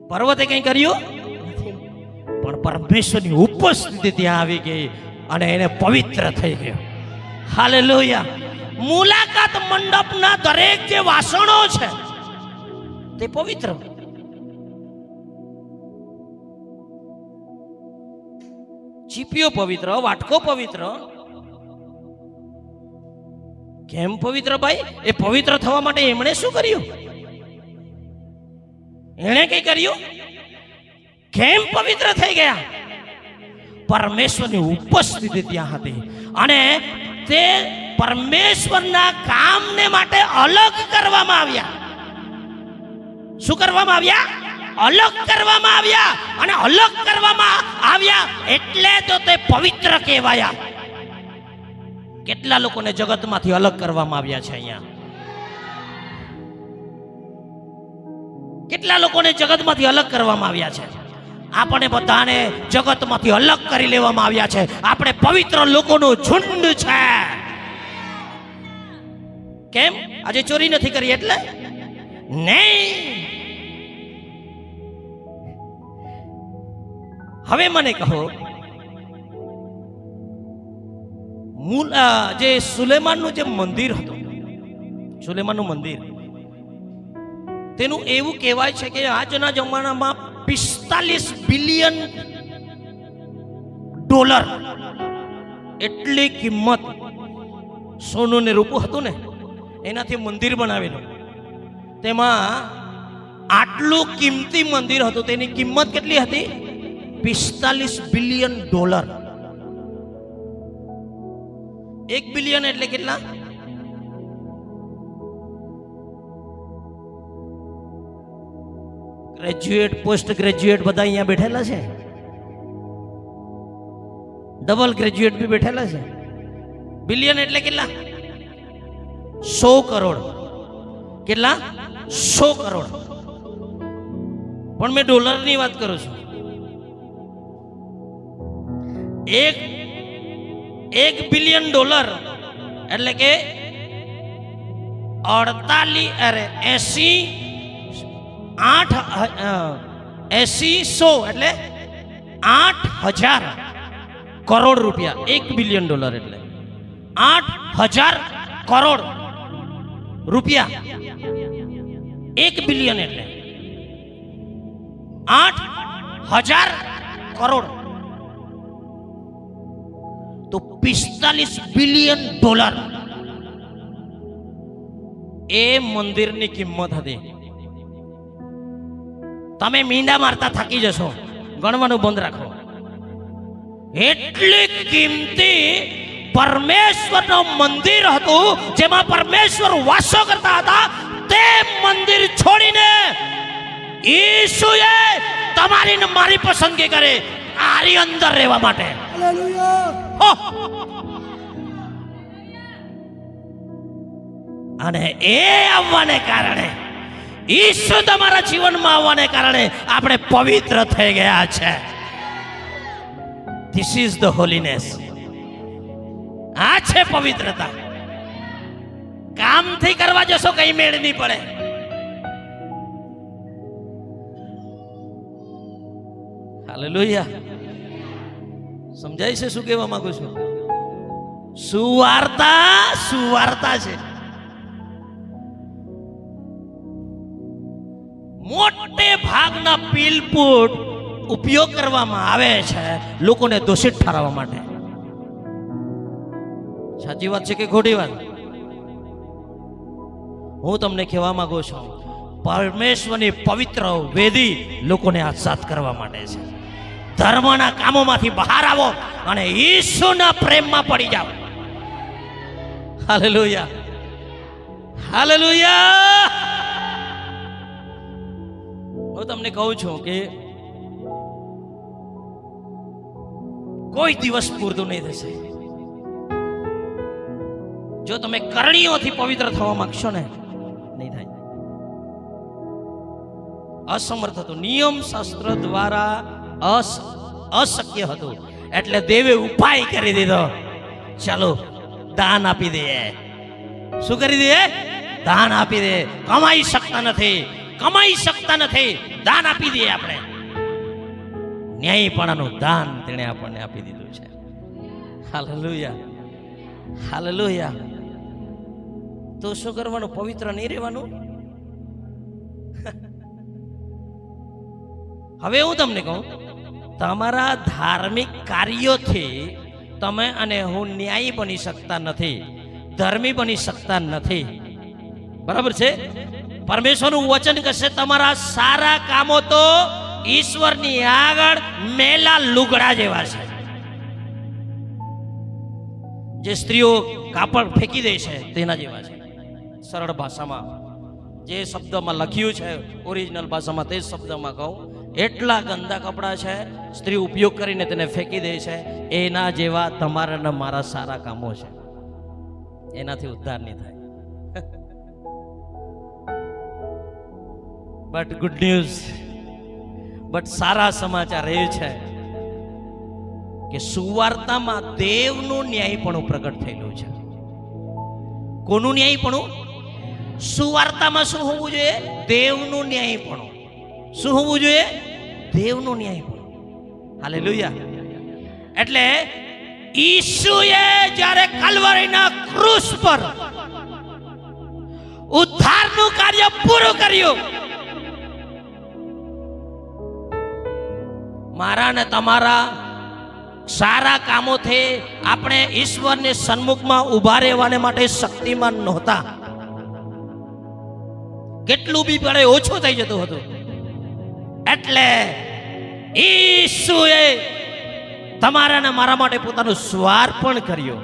પર્વતે કંઈ કર્યું નથી, પણ પરમેશ્વરની ઉપસ્થિતિ ત્યાં આવી ગઈ અને એને પવિત્ર થઈ ગયો. હાલેલુયા. મુલાકાત મંડપના દરેક જે વાસણો છે તે પવિત્ર. ચીપીઓ પવિત્ર, વાટકો પવિત્ર. કેમ પવિત્ર ભાઈ? એ પવિત્ર થવા માટે એમણે શું કર્યું? એણે કઈ કર્યું? કેમ પવિત્ર થઈ ગયા? પરમેશ્વરની ઉપસ્થિતિ ત્યાં હતી અને તે પરમેશ્વરના કામને માટે અલગ કરવામાં આવ્યા. શું કરવામાં આવ્યા? અલગ કરવામાં આવ્યા. અને અલગ કરવામાં આવ્યા એટલે તો તે પવિત્ર કહેવાયા. કેટલા લોકોને જગતમાંથી અલગ કરવામાં આવ્યા છે અહીંયા? કેટલા લોકોને જગતમાંથી અલગ કરવામાં આવ્યા છે? આપણે બધાને જગતમાંથી અલગ કરી લેવામાં આવ્યા છે. આપણે પવિત્ર લોકોનું ઝુંડ છે. કેમ? આજે ચોરી નથી કરી એટલે નહીં. હવે મને કહો, જે સુલેમાનનું જે મંદિર હતું, સુલેમાનનું મંદિર, તેનું એવું કહેવાય છે કે આજના જમાનામાં 45 બિલિયન ડોલર એટલી કિંમત સોનું ને રૂપું હતું ને, એનાથી મંદિર બનાવેલું. તેમાં આટલું કિંમતી મંદિર હતું, તેની કિંમત કેટલી હતી? 45 બિલિયન ડોલર. 1 બિલિયન એટલે કેટલા? ગ્રેજ્યુએટ, પોસ્ટ ગ્રેજ્યુએટ બધા અહીંયા બેઠેલા છે. ડબલ ગ્રેજ્યુએટ બી બેઠેલા છે. બિલિયન એટલે કેટલા? 100 કરોડ. કેટલા? 100 કરોડ. પણ મેં ડોલરની વાત કરું છું. એક બિલિયન ડોલર એટલે કે 100 એટલે 8,000 કરોડ રૂપિયા. 1 બિલિયન ડોલર એટલે 8,000 કરોડ રૂપિયા. 1 બિલિયન એટલે 8,000 કરોડ. તો 45 બિલિયન ડોલર એ મંદિરની કિંમત હતી. તમે મીંડા મારતા થાકી જશો, ગણવાનું બંધ રાખો. એટલી કિંમતી પરમેશ્વરનું મંદિર હતું, જેમાં પરમેશ્વર વાસો કરતા હતા. તે મંદિર છોડીને ઈસુએ તમારી ને મારી પસંદગી કરે આની અંદર રહેવા માટે. અને એ આવવાને કારણે, ઈસુ તમારા જીવનમાં આવવાને કારણે આપણે પવિત્ર થઈ ગયા છે. This is the Holiness. આ છે પવિત્રતા. કામથી કરવા જશો કઈ મેળ નહીં પડે. હાલેલુયા. સમજાય છે શું કહેવા માંગુ છું? સુવાર્તા છે. મોટે ભાગના પીલપુટ ઉપયોગ કરવામાં આવે છે લોકોને દોષિત ઠરાવવા માટે. સાચી વાત છે કે ખોટી વાત? હું તમને કહેવા માંગુ છું, પરમેશ્વરની પવિત્ર વેદી લોકોને આઝાદ કરવા માટે છે. ધર્મના કામોમાંથી બહાર આવો અને ઈસુના પ્રેમમાં પડી જાઓ. Hallelujah, hallelujah. હું તમને કહું છું કે કોઈ દિવસ પૂરતું નહીં થશે. જો તમે કરણીઓથી પવિત્ર થવા માંગશો ને, નહીં થાય. અસમર્થ હતું. નિયમ શાસ્ત્ર દ્વારા અશક્ય હતું. એટલે દેવે ઉપાય કરી દીધો, ચાલો દાન આપી દે. શું કરી દે? દાન આપી દે. કમાઈ શકતા નથી, દાન આપી દે. આપણે ન્યાયપણાનું દાન તેણે આપણને આપી દીધું છે. Hallelujah, hallelujah. તો શું કરવાનું? પવિત્ર નહીં રહેવાનું? હવે હું તમને કહું, તમારા ધાર્મિક કાર્યોથી તમે અને હું ન્યાયી બની શકતા નથી, ધર્મી બની શકતા નથી. બરાબર છે? પરમેશ્વરનું વચન કહેશે તમારા સારા કામો તો ઈશ્વરની આગળ મેલા લુગડા જેવા છે. જે સ્ત્રીઓ કાપડ ફેંકી દે છે તેના જેવા છે. સરળ ભાષામાં જે શબ્દમાં લખ્યું છે, ઓરિજિનલ ભાષામાં તે શબ્દમાં કહું, એટલા ગંદા કપડાં છે, સ્ત્રી ઉપયોગ કરીને તેને ફેંકી દે છે, એના જેવા તમારા ને મારા સારા કામો છે. એનાથી ઉદ્ધાર નહીં થાય. બટ ગુડ ન્યૂઝ, બટ સારા સમાચાર એ છે કે સુવાર્તામાં દેવનું ન્યાયપણું પ્રગટ થયેલું છે. કોનું ન્યાયપણું? સુવાર્તામાં શું હોવું જોઈએ? દેવનું ન્યાયપણું. શું હોવું જોઈએ? દેવનું ન્યાયપણું. હાલેલુયા. એટલે ઈસુએ જ્યારે કલ્વરીના ક્રૂસ પર ઉદ્ધારનું કાર્ય પૂરું કર્યું, મારા ને તમારા સારા કામોથી આપણે ઈશ્વરની સન્મુખમાં ઉભા રહેવાને માટે શક્તિમાન નહોતા. કેટલું બી પડે ઓછું થઈ જતું હતું. એટલે ઈસુએ તમારા ને મારા માટે પોતાનું સ્વાર્પણ કર્યું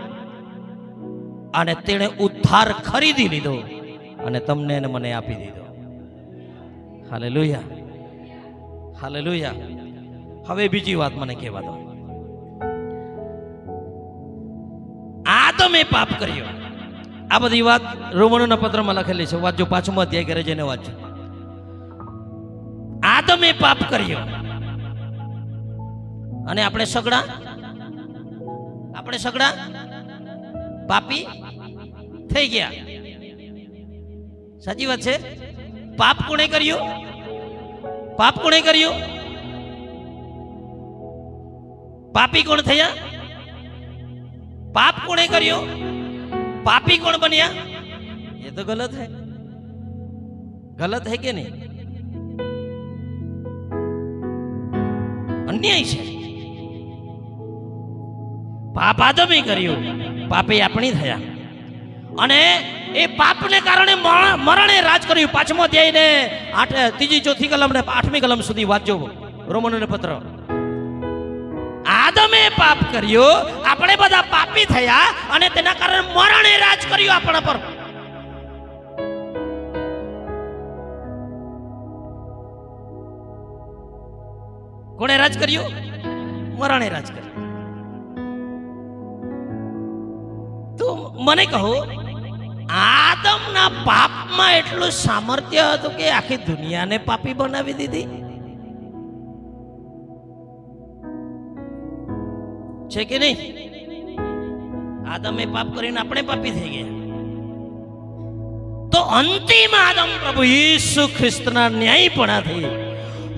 અને તેણે ઉદ્ધાર ખરીદી લીધો અને તમને ને મને આપી દીધો. Hallelujah, hallelujah. હવે બીજી વાત મને કહેવા દો. આદમે પાપ કર્યો. આ બધી વાત રોમનોના પત્રમાં લખેલી છે. વાંચજો, 5મો અધ્યાય ઘરે જઈને વાંચજો. આદમે પાપ કર્યો અને આપણે સગડા પાપી થઈ ગયા. સાચી વાત છે? પાપ કોણે કર્યું? પાપી કોણ થયા? પાપ કોણે કર્યું? પાપી કોણ બન્યા? ये तो गलत है कि नहीं? અન્યાય છે. પાપ આદમે કર્યું, પાપે આપણી થયા અને એ પાપને કારણે મરણે રાજ કર્યું. 5મો અધ્યાય ને 3જી 4થી કલમ ને 8મી કલમ સુધી વાંચજો રોમનોને પત્ર. આદમે પાપ કર્યો, આપણે બધા પાપી થયા અને તેના કારણે મરણે રાજ કર્યું આપણા પર. કોણે રાજ કર્યું? મરણે રાજ કર્યું. તો મને કહો, આદમના પાપમાં એટલું સામર્થ્ય હતું કે આખી દુનિયાને પાપી બનાવી દીધી છે કે નહીં? આદમે પાપ કરીને આપણે પાપી થઈ ગયા. તો અંતિમ આદમ પ્રભુ ઈસુ ખ્રિસ્તના ન્યાયપણાથી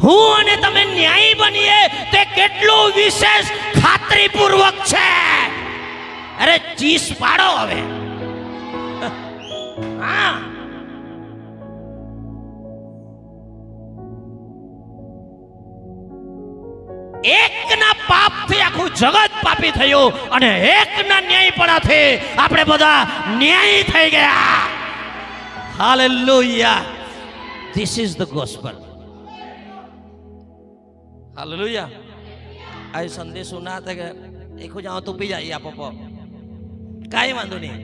હું અને તમે ન્યાયી બનીએ તે કેટલું વિશેષ ખાતરીપૂર્વક છે. અરે ચીસ પાડો હવે. હા, એકના પાપથી આખું જગત પાપી થયું અને એકના ન્યાયપણાથી આપણે બધા ન્યાયી થઈ ગયા. Hallelujah. This is the gospel. Hallelujah. આ સંદેશો ના થાય કે એક જાઓ તો પી જાય આપો, કાંઈ વાંધો નહીં.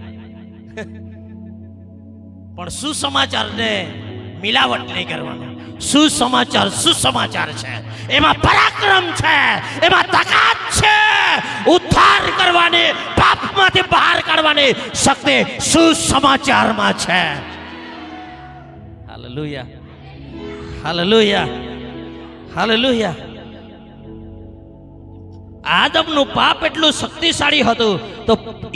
પણ સુસમાચારને મિલાવટ નહીં કરવાનું. સુસમાચાર છે, એમાં પરાક્રમ છે, એમાં તાકાત છે. ઉદ્ધાર કરવાની, પાપમાંથી બહાર કાઢવાની શક્તિ સુસમાચારમાં છે. Hallelujah, hallelujah, hallelujah. આદમનું પાપ એટલું શક્તિશાળી હતું તો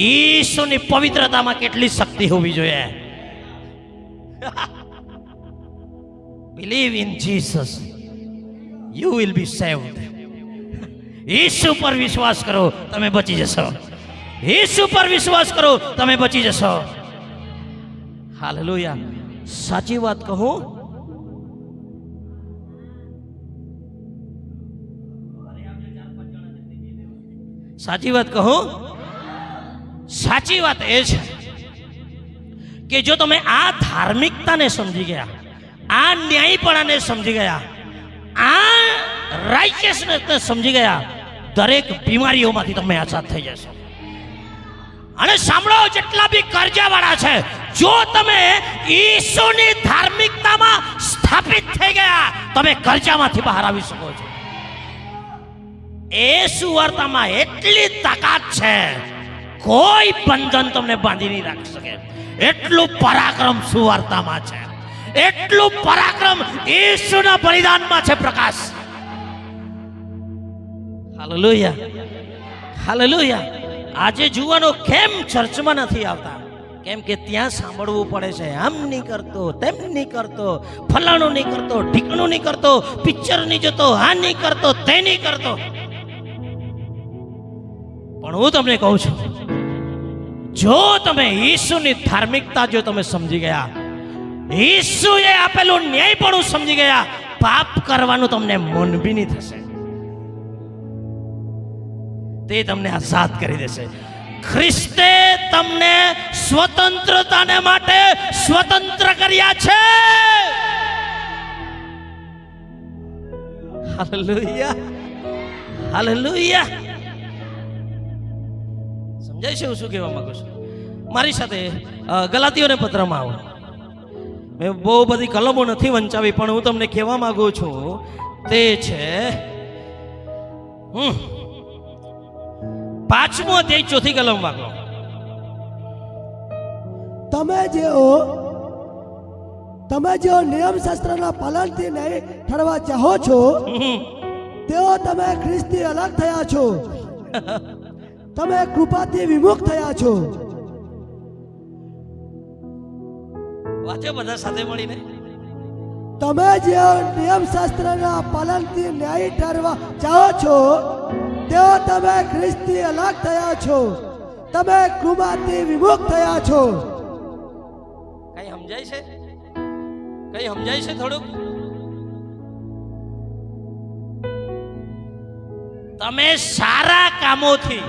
ઈસુની પવિત્રતામાં કેટલી શક્તિ હોવી જોઈએ. Believe in Jesus, you will be saved. Isu પર વિશ્વાસ કરો, તમે બચી જશો. ઈસુ પર વિશ્વાસ કરો, તમે બચી જશો. હાલેલુયા. સાચી વાત કહું, સાચી વાત કહું, સાચી વાત એ છે કે જો તમે આ ધાર્મિકતાને સમજી ગયા, આ ન્યાયપણાને સમજી ગયા, આ રાઇચિયસનેસને સમજી ગયા, દરેક બીમારીઓમાંથી તમે આઝાદ થઈ જશો. અને સાંભળો, જેટલા બી કર્જાવાળા છે, જો તમે ઈસુની ધાર્મિકતામાં સ્થાપિત થઈ ગયા, તમે કર્જામાંથી બહાર આવી શકો છો. એ સુવાર્તામાં એટલી તાકાત છે, કોઈ બંધન તમને બાંધી નહીં રાખી શકે. એટલું પરાક્રમ સુવાર્તામાં છે, એટલું પરાક્રમ ઈસુના બલિદાનમાં છે. પ્રકાશ. Hallelujah, hallelujah. આજે જુવાનો કેમ ચર્ચમાં નથી આવતા? કેમ કે ત્યાં સાંભળવું પડે છે, આમ નહીં કરતો, તેમ નહીં કરતો, ફલાણું નહીં કરતો, ઢીકણું નહીં કરતો, પિક્ચર નહીં જતો, આ નહીં કરતો, તે નહીં કરતો. પણ હું તમને કહું છું, જો તમે ઈસુની ધાર્મિકતા જો તમે સમજી ગયા, ઈસુએ આપેલું ન્યાયપણું સમજી ગયા, પાપ કરવાનું તમને મન બી નહીં થશે. તે તમને આઝાદ કરી દેશે. ખ્રિસ્તે તમને સ્વતંત્રતાને માટે સ્વતંત્ર કર્યા છે. Hallelujah, hallelujah. સમજાય છે હું શું કહેવા માંગુ છું? મારી સાથે ગલાતીઓને પત્રમાં આવો. મેં બહુ બધી કલમો નથી વંચાવી, પણ હું તમને કહેવા માંગુ છું તે છે 5મો અધ્યાય 4થી કલમ વાંચો. તમે જેઓ નિયમ શાસ્ત્રના પાલનથી નહીં ઠરવા ચાહો છો, તેઓ તમે ખ્રિસ્તથી અલગ થયા છો. તમે કૃપાથી વિમુખ થયા છો. વાંચો બધા સાથે મળીને. તમે જેઓ નિયમ શાસ્ત્રના પાલનથી ન્યાયી ઠરવા ચાહો છો, તેઓ તમે ખ્રિસ્તથી અલગ થયા છો. તમે કૃપાથી વિમુખ થયા છો. કઈ સમજાય છે? કઈ સમજાય છે થોડુંક? તમે સારા કામોથી,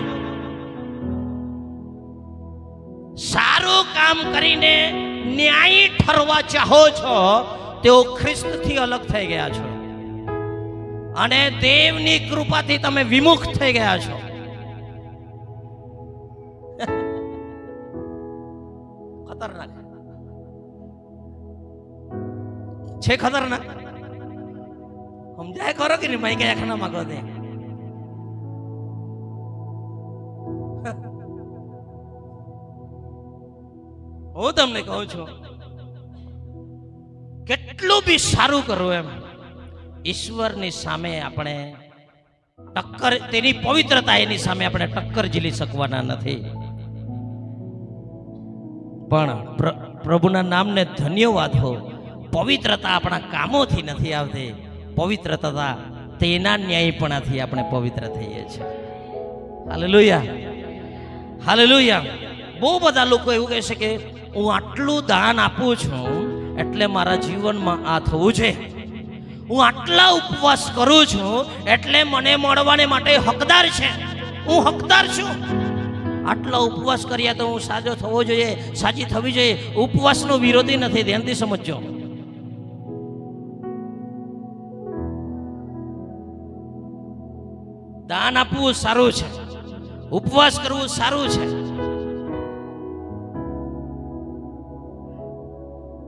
સારું કામ કરીને ન્યાયી ઠરવા ચાહો છો, તેઓ ખ્રિસ્તથી અલગ થઈ ગયા છો અને દેવની કૃપાથી તમે વિમુખ થઈ ગયા છો. ખતરનાક છે, ખતરનાક. સમજાય ખરો કે નહીં? ભાઈ કયા ખાના માંગો તે હું તમને કહું છું, કેટલું બી સારું કરવું એમ ઈશ્વરની સામે આપણે ટક્કર, તેની પવિત્રતા એની સામે આપણે ટક્કર ઝીલી શકવાના નથી. પણ પ્રભુના નામને ધન્યવાદ હો, પવિત્રતા આપણા કામોથી નથી આવતી. પવિત્રતા તેના ન્યાયપણાથી આપણે પવિત્ર થઈએ છીએ. Hallelujah, hallelujah. બહુ બધા લોકો એવું કહે છે કે હું આટલું દાન આપું છું એટલે મારા જીવનમાં આ થવું છે, હું આટલા ઉપવાસ કરું છું એટલે મને મળવાને માટે હકદાર છે, હું હકદાર છું. આટલા ઉપવાસ કર્યા તો હું સાજો થવો જોઈએ, સાજી થવી જોઈએ. ઉપવાસનો વિરોધી નથી, ધ્યાનથી સમજજો. દાન આપવું સારું છે, ઉપવાસ કરવું સારું છે,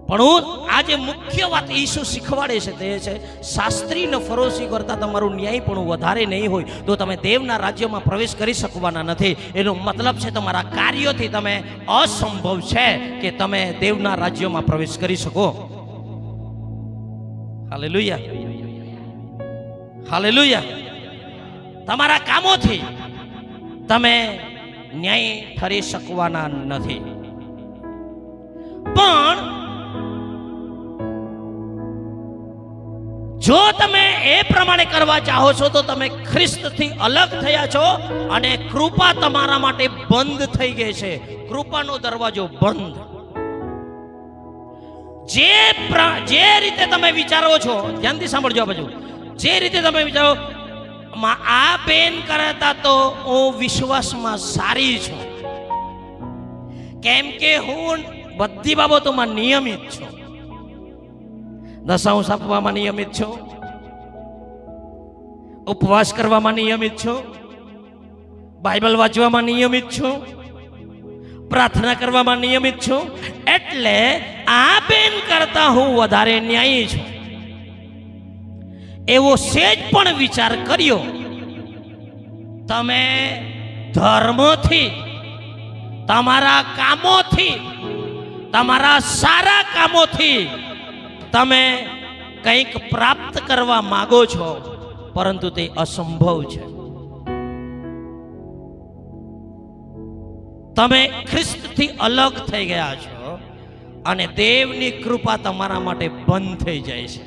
પણ હું આજે મુખ્ય વાત ઈસુ શીખવાડે છે તે છે શાસ્ત્રીને ફરોશી કરતા તમારું ન્યાય પણ વધારે નહીં હોય તો તમે દેવના રાજ્યમાં પ્રવેશ કરી શકવાના નથી. એનો મતલબ છે તમારા કાર્યોથી તમે અસંભવ છે કે તમે દેવના રાજ્યમાં પ્રવેશ કરી શકો. Hallelujah, hallelujah. તમારા કામોથી તમે ન્યાય ઠરી શકવાના નથી. પણ જો તમે એ પ્રમાણે કરવા ચાહો છો તો તમે ખ્રિસ્તથી અલગ થયા છો અને કૃપા તમારા માટે બંધ થઈ ગઈ છે. કૃપાનો દરવાજો બંધ. જે રીતે તમે વિચારો છો, ધ્યાનથી સાંભળજો આ બાજુ, જે રીતે તમે વિચારો આ બેન કરતા તો હું વિશ્વાસમાં સારી છું, કેમ કે હું બધી બાબતોમાં નિયમિત છું. દશાંશ આપવામાં નિયમિત છું, ઉપવાસ કરવામાં નિયમિત છું, બાઇબલ વાંચવામાં નિયમિત છું, પ્રાર્થના કરવામાં નિયમિત છું, એટલે આ બેન કરતા હું વધારે ન્યાયી છું. એવો સેજ પણ વિચાર કર્યો. તમે ધર્મથી, તમારા કામોથી, તમારા સારા કામોથી તમે કંઈક પ્રાપ્ત કરવા માંગો છો, પરંતુ તે અસંભવ છે. તમે ખ્રિસ્તથી અલગ થઈ ગયા છો અને દેવની કૃપા તમારા માટે બંધ થઈ જાય છે.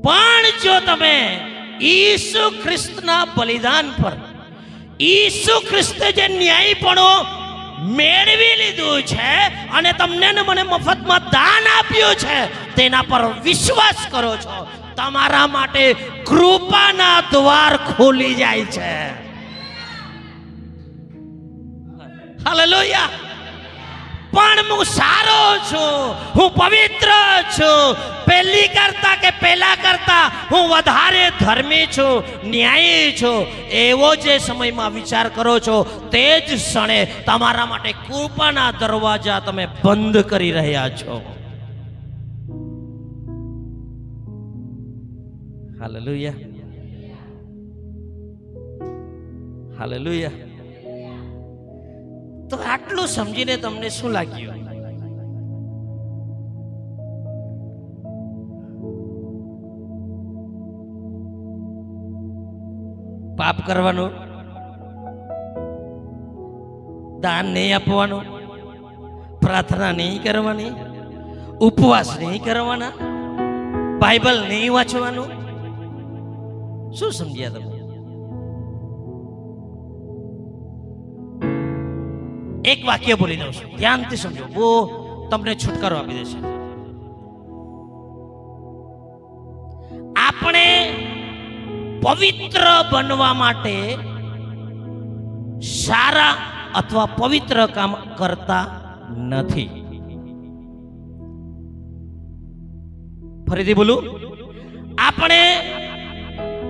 પણ જો તમે ઈસુ ખ્રિસ્તના બલિદાન પર, ઈસુ ખ્રિસ્તે જે ન્યાયપણો મેળવી લીધું છે અને તમને ને મને મફતમાં દાન આપ્યું છે, તેના પર વિશ્વાસ કરો છો, તમારા માટે કૃપાના દ્વાર ખોલી જાય છે. હાલેલુયા. પણ હું સારો છું, હું પવિત્ર છું, પહેલી કરતા કે પહેલા કરતા હું વધારે ધર્મી છું, ન્યાયી છું, એવો જે સમયમાં વિચાર કરો છો તે જ ક્ષણે તમારા માટે કૃપાના દરવાજા તમે બંધ કરી રહ્યા છો. હાલેલુયા. હાલેલુયા. તો આટલું સમજીને તમને શું લાગ્યું? પાપ કરવાનું, દાન નહીં આપવાનું, પ્રાર્થના નહીં કરવાની, ઉપવાસ નહીં કરવાના, બાઇબલ નહીં વાંચવાનું, શું સમજ્યા તમે? એક વાક્ય બોલી દઉં છું, ધ્યાનથી સમજો, બહુ તમને છુટકારો આપી દેશે. આપણે પવિત્ર બનવા માટે સારા અથવા પવિત્ર કામ કરતા નથી. ફરીથી બોલું, આપણે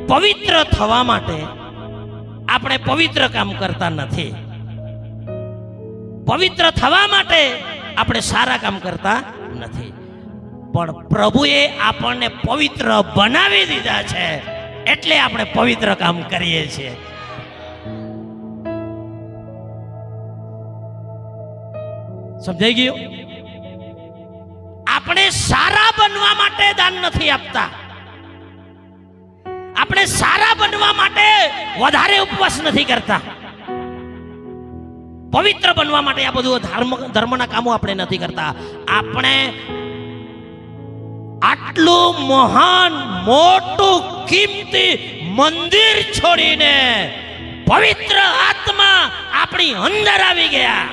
પવિત્ર થવા માટે આપણે પવિત્ર કામ કરતા નથી. પવિત્ર થવા માટે આપણે સારા કામ કરતા નથી, પણ પ્રભુએ આપણને પવિત્ર બનાવી દીધા છે, એટલે આપણે પવિત્ર કામ કરીએ છીએ. સમજાઈ ગયું? આપણે સારા બનવા માટે દાન નથી આપતા, આપણે સારા બનવા માટે વધારે ઉપવાસ નથી કરતા, પવિત્ર બનવા માટે આ બધું ધર્મના કામો આપણે નથી કરતા. આપણે આટલું મહાન મોટું કિંમતી મંદિર છોડીને પવિત્ર આત્મા આપણી અંદર આવી ગયા.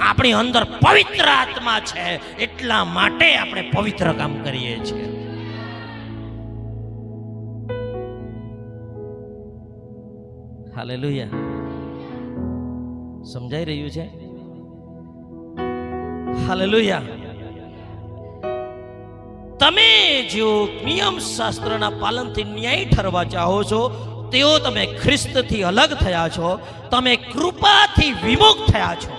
આપણી અંદર પવિત્ર આત્મા છે, એટલા માટે આપણે પવિત્ર કામ કરીએ છીએ. હાલેલુયા. સમજાઈ રહ્યું છે? હાલેલુયા. તમે જો નિયમ શાસ્ત્રના પાલનથી ન્યાય ઠરવા ચાહો છો, તેઓ તમે ખ્રિસ્તથી અલગ થયા છો, તમે કૃપાથી વિમુખ થયા છો.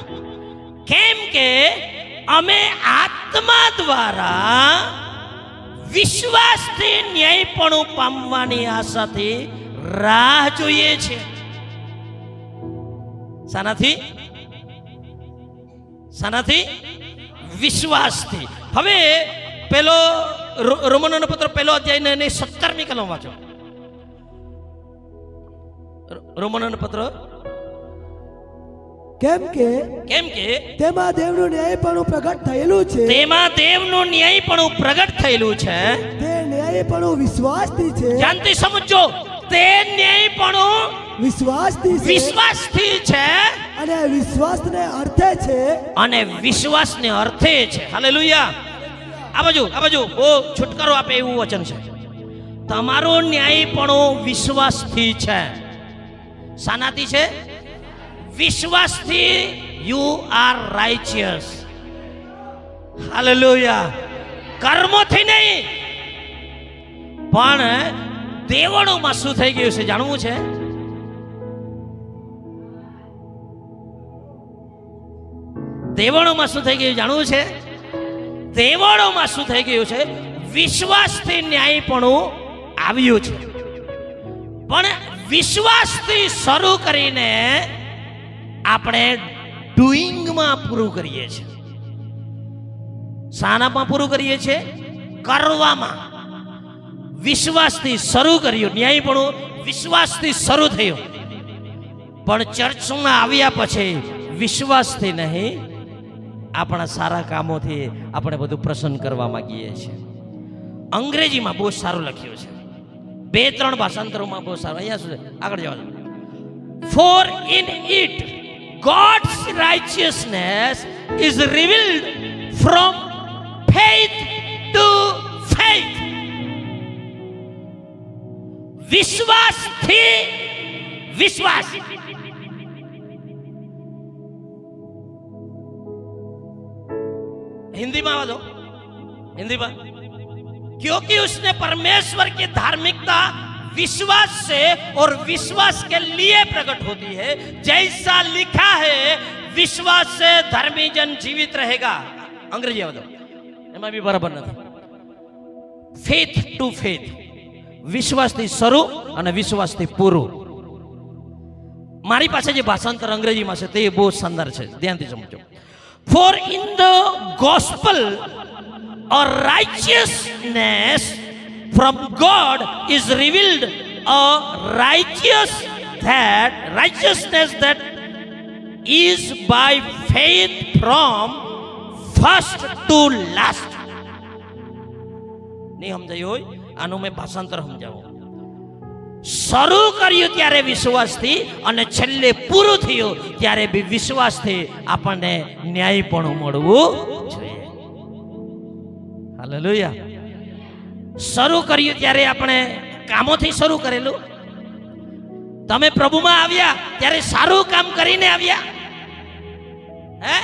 કેમ કે અમે આત્મા દ્વારા વિશ્વાસથી ન્યાયપણું પામવાની આશાથી રાહ જોઈએ છે. શાનાથી? વિશ્વાસથી. હવે પેલો રોમનોનો પત્ર પહેલો અધ્યાય ને એની 17મી કલમ વાંચો. રોમનોનો પત્ર. કેમ કે તેમાં દેવનું ન્યાયપણું પ્રગટ થયેલું છે. તેમાં દેવનું ન્યાયપણું પ્રગટ થયેલું છે. તે ન્યાયપણું વિશ્વાસથી છે. ધ્યાનથી સમજો. તે ન્યાયપણું વિશ્વાસથી છે. અને વિશ્વાસને અર્થે છે. અને વિશ્વાસને અર્થે છે. હાલેલુયા. આ બાજુ ઓ છુટકારો આપે એવું વચન છે. તમારો ન્યાયપણું વિશ્વાસથી છે. શાનાથી છે? વિશ્વાસથી. You are righteous. હાલેલુયા. કર્મોથી નહીં, પણ દેવળોમાં શું થઈ ગયું છે જાણવું છે? દેવળોમાં શું થઈ ગયું જાણવું છે? દેવળોમાં શું થઈ ગયું છે? વિશ્વાસથી ન્યાયપણું આવ્યું છે. પણ વિશ્વાસથી શરૂ કરીને આપણે ડુઈંગમાં પૂરું કરીએ છીએ. શાનામાં પૂરું કરીએ છીએ? કરવામાં. વિશ્વાસથી શરૂ કર્યું ન્યાયપણું, વિશ્વાસથી શરૂ થયું. પણ ચર્ચમાં આવ્યા પછી વિશ્વાસથી નહીં, આપણા સારા કામોથી આપણે બધું પ્રસન્ન કરવા માંગીએ છીએ. અંગ્રેજીમાં બહુ સારું લખ્યું છે, 2-3 ભાષાંતરોમાં બહુ સારું. અહીંયા સુધી આગળ જવા દો. For in it God's righteousness is revealed from faith to faith. વિશ્વાસથી વિશ્વાસ. हिंदी में आवाज हो, हिंदी में. क्योंकि उसने परमेश्वर की धार्मिकता विश्वास से और विश्वास के लिए प्रकट होती है. जैसा लिखा है, विश्वास से धर्मी जन जीवित रहेगा. अंग्रेजी आवाज एम भी बराबर नहीं. Faith to faith. विश्वास थी शुरू और विश्वास थी पूરું. મારી પાસે જે ભાષાંતર અંગ્રેજીમાં છે તે બહુ સુંદર છે, ધ્યાનથી સમજો. For in the gospel a righteousness from God is revealed, a righteousness that is by faith from first to last. નહીં સમજાયું હોય? આનું મેં ભાષાંતર સમજાવું. શરૂ કર્યું ત્યારે વિશ્વાસથી અને છેલ્લે પૂરું થયું ત્યારે બી વિશ્વાસથી આપણને ન્યાયપણું મળવું જોઈએ. હાલેલુયા. શરૂ કર્યું ત્યારે આપણે કામોથી શરૂ કરેલું. તમે પ્રભુમાં આવ્યા ત્યારે સારું કામ કરીને આવ્યા? હે?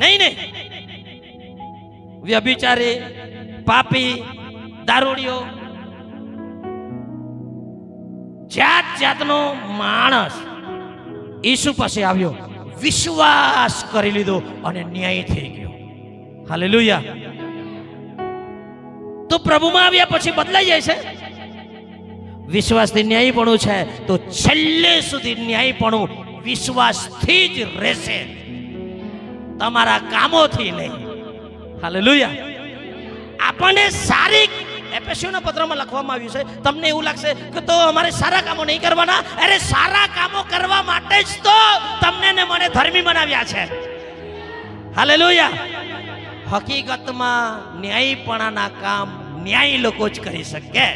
નહીં. વ્યભિચારી, પાપી, દારૂડિયો, જાતનો માણસ ઈસુ પાસે આવ્યો, વિશ્વાસ કરી લીધો અને ન્યાય થઈ ગયો. હાલેલુયા. તો પ્રભુમાં આવ્યા પછી બદલાઈ જાય છે. વિશ્વાસથી ન્યાયપણું છે તો છેલ્લે સુધી ન્યાયપણું વિશ્વાસથી જ રહેશે, તમારા કામોથી નહીં. હાલેલુયા. આપણને સારી એફેસીઓના પત્રમાં લખવામાં આવ્યું છે. તમને એવું લાગશે કે તો અમારે સારા કામો નહીં કરવાના? અરે સારા કામો કરવા માટે જ તો તમને ને મને ધર્મી બનાવ્યા છે. હાલેલુયા. હકીકતમાં ન્યાયપણાના કામ ન્યાયી લોકો જ કરી શકે.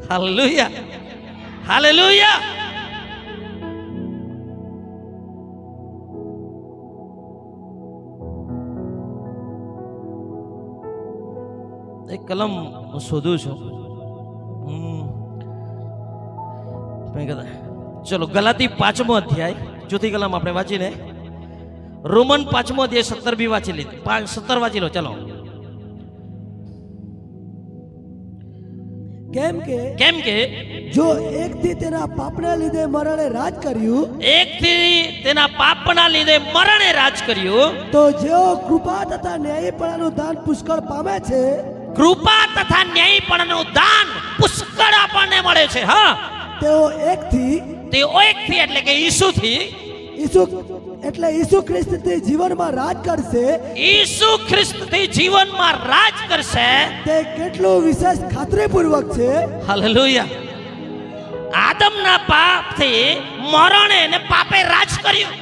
હાલેલુયા. હાલેલુયા. એક કલમ હું શોધું છું. ચલો, ગલાતી 5મો અધ્યાય, ચોથી કલમ આપણે વાંચીને. રોમન 5મો અધ્યાય 17 બી વાંચી લીધી. 17 વાંચી લો. ચલો. કેમ કે જો એકથી તેના પાપના લીધે મરણે રાજ કર્યું, તો જેઓ કૃપા તથા ન્યાયપણાનું દાન પુષ્કળ પામે છે, કૃપા તથા ન્યાયપણનું દાન પુષ્કળ આપણને મળે છે. હા, તેઓ એકથી એટલે કે ઈસુ ખ્રિસ્તથી જીવનમાં રાજ કરશે, ઈસુ ખ્રિસ્તથી જીવનમાં રાજ કરશે. તે કેટલું વિશેષ ખાતરીપૂર્વક છે. હાલેલુયા. આદમના પાપથી મરણે અને પાપે રાજ કર્યું.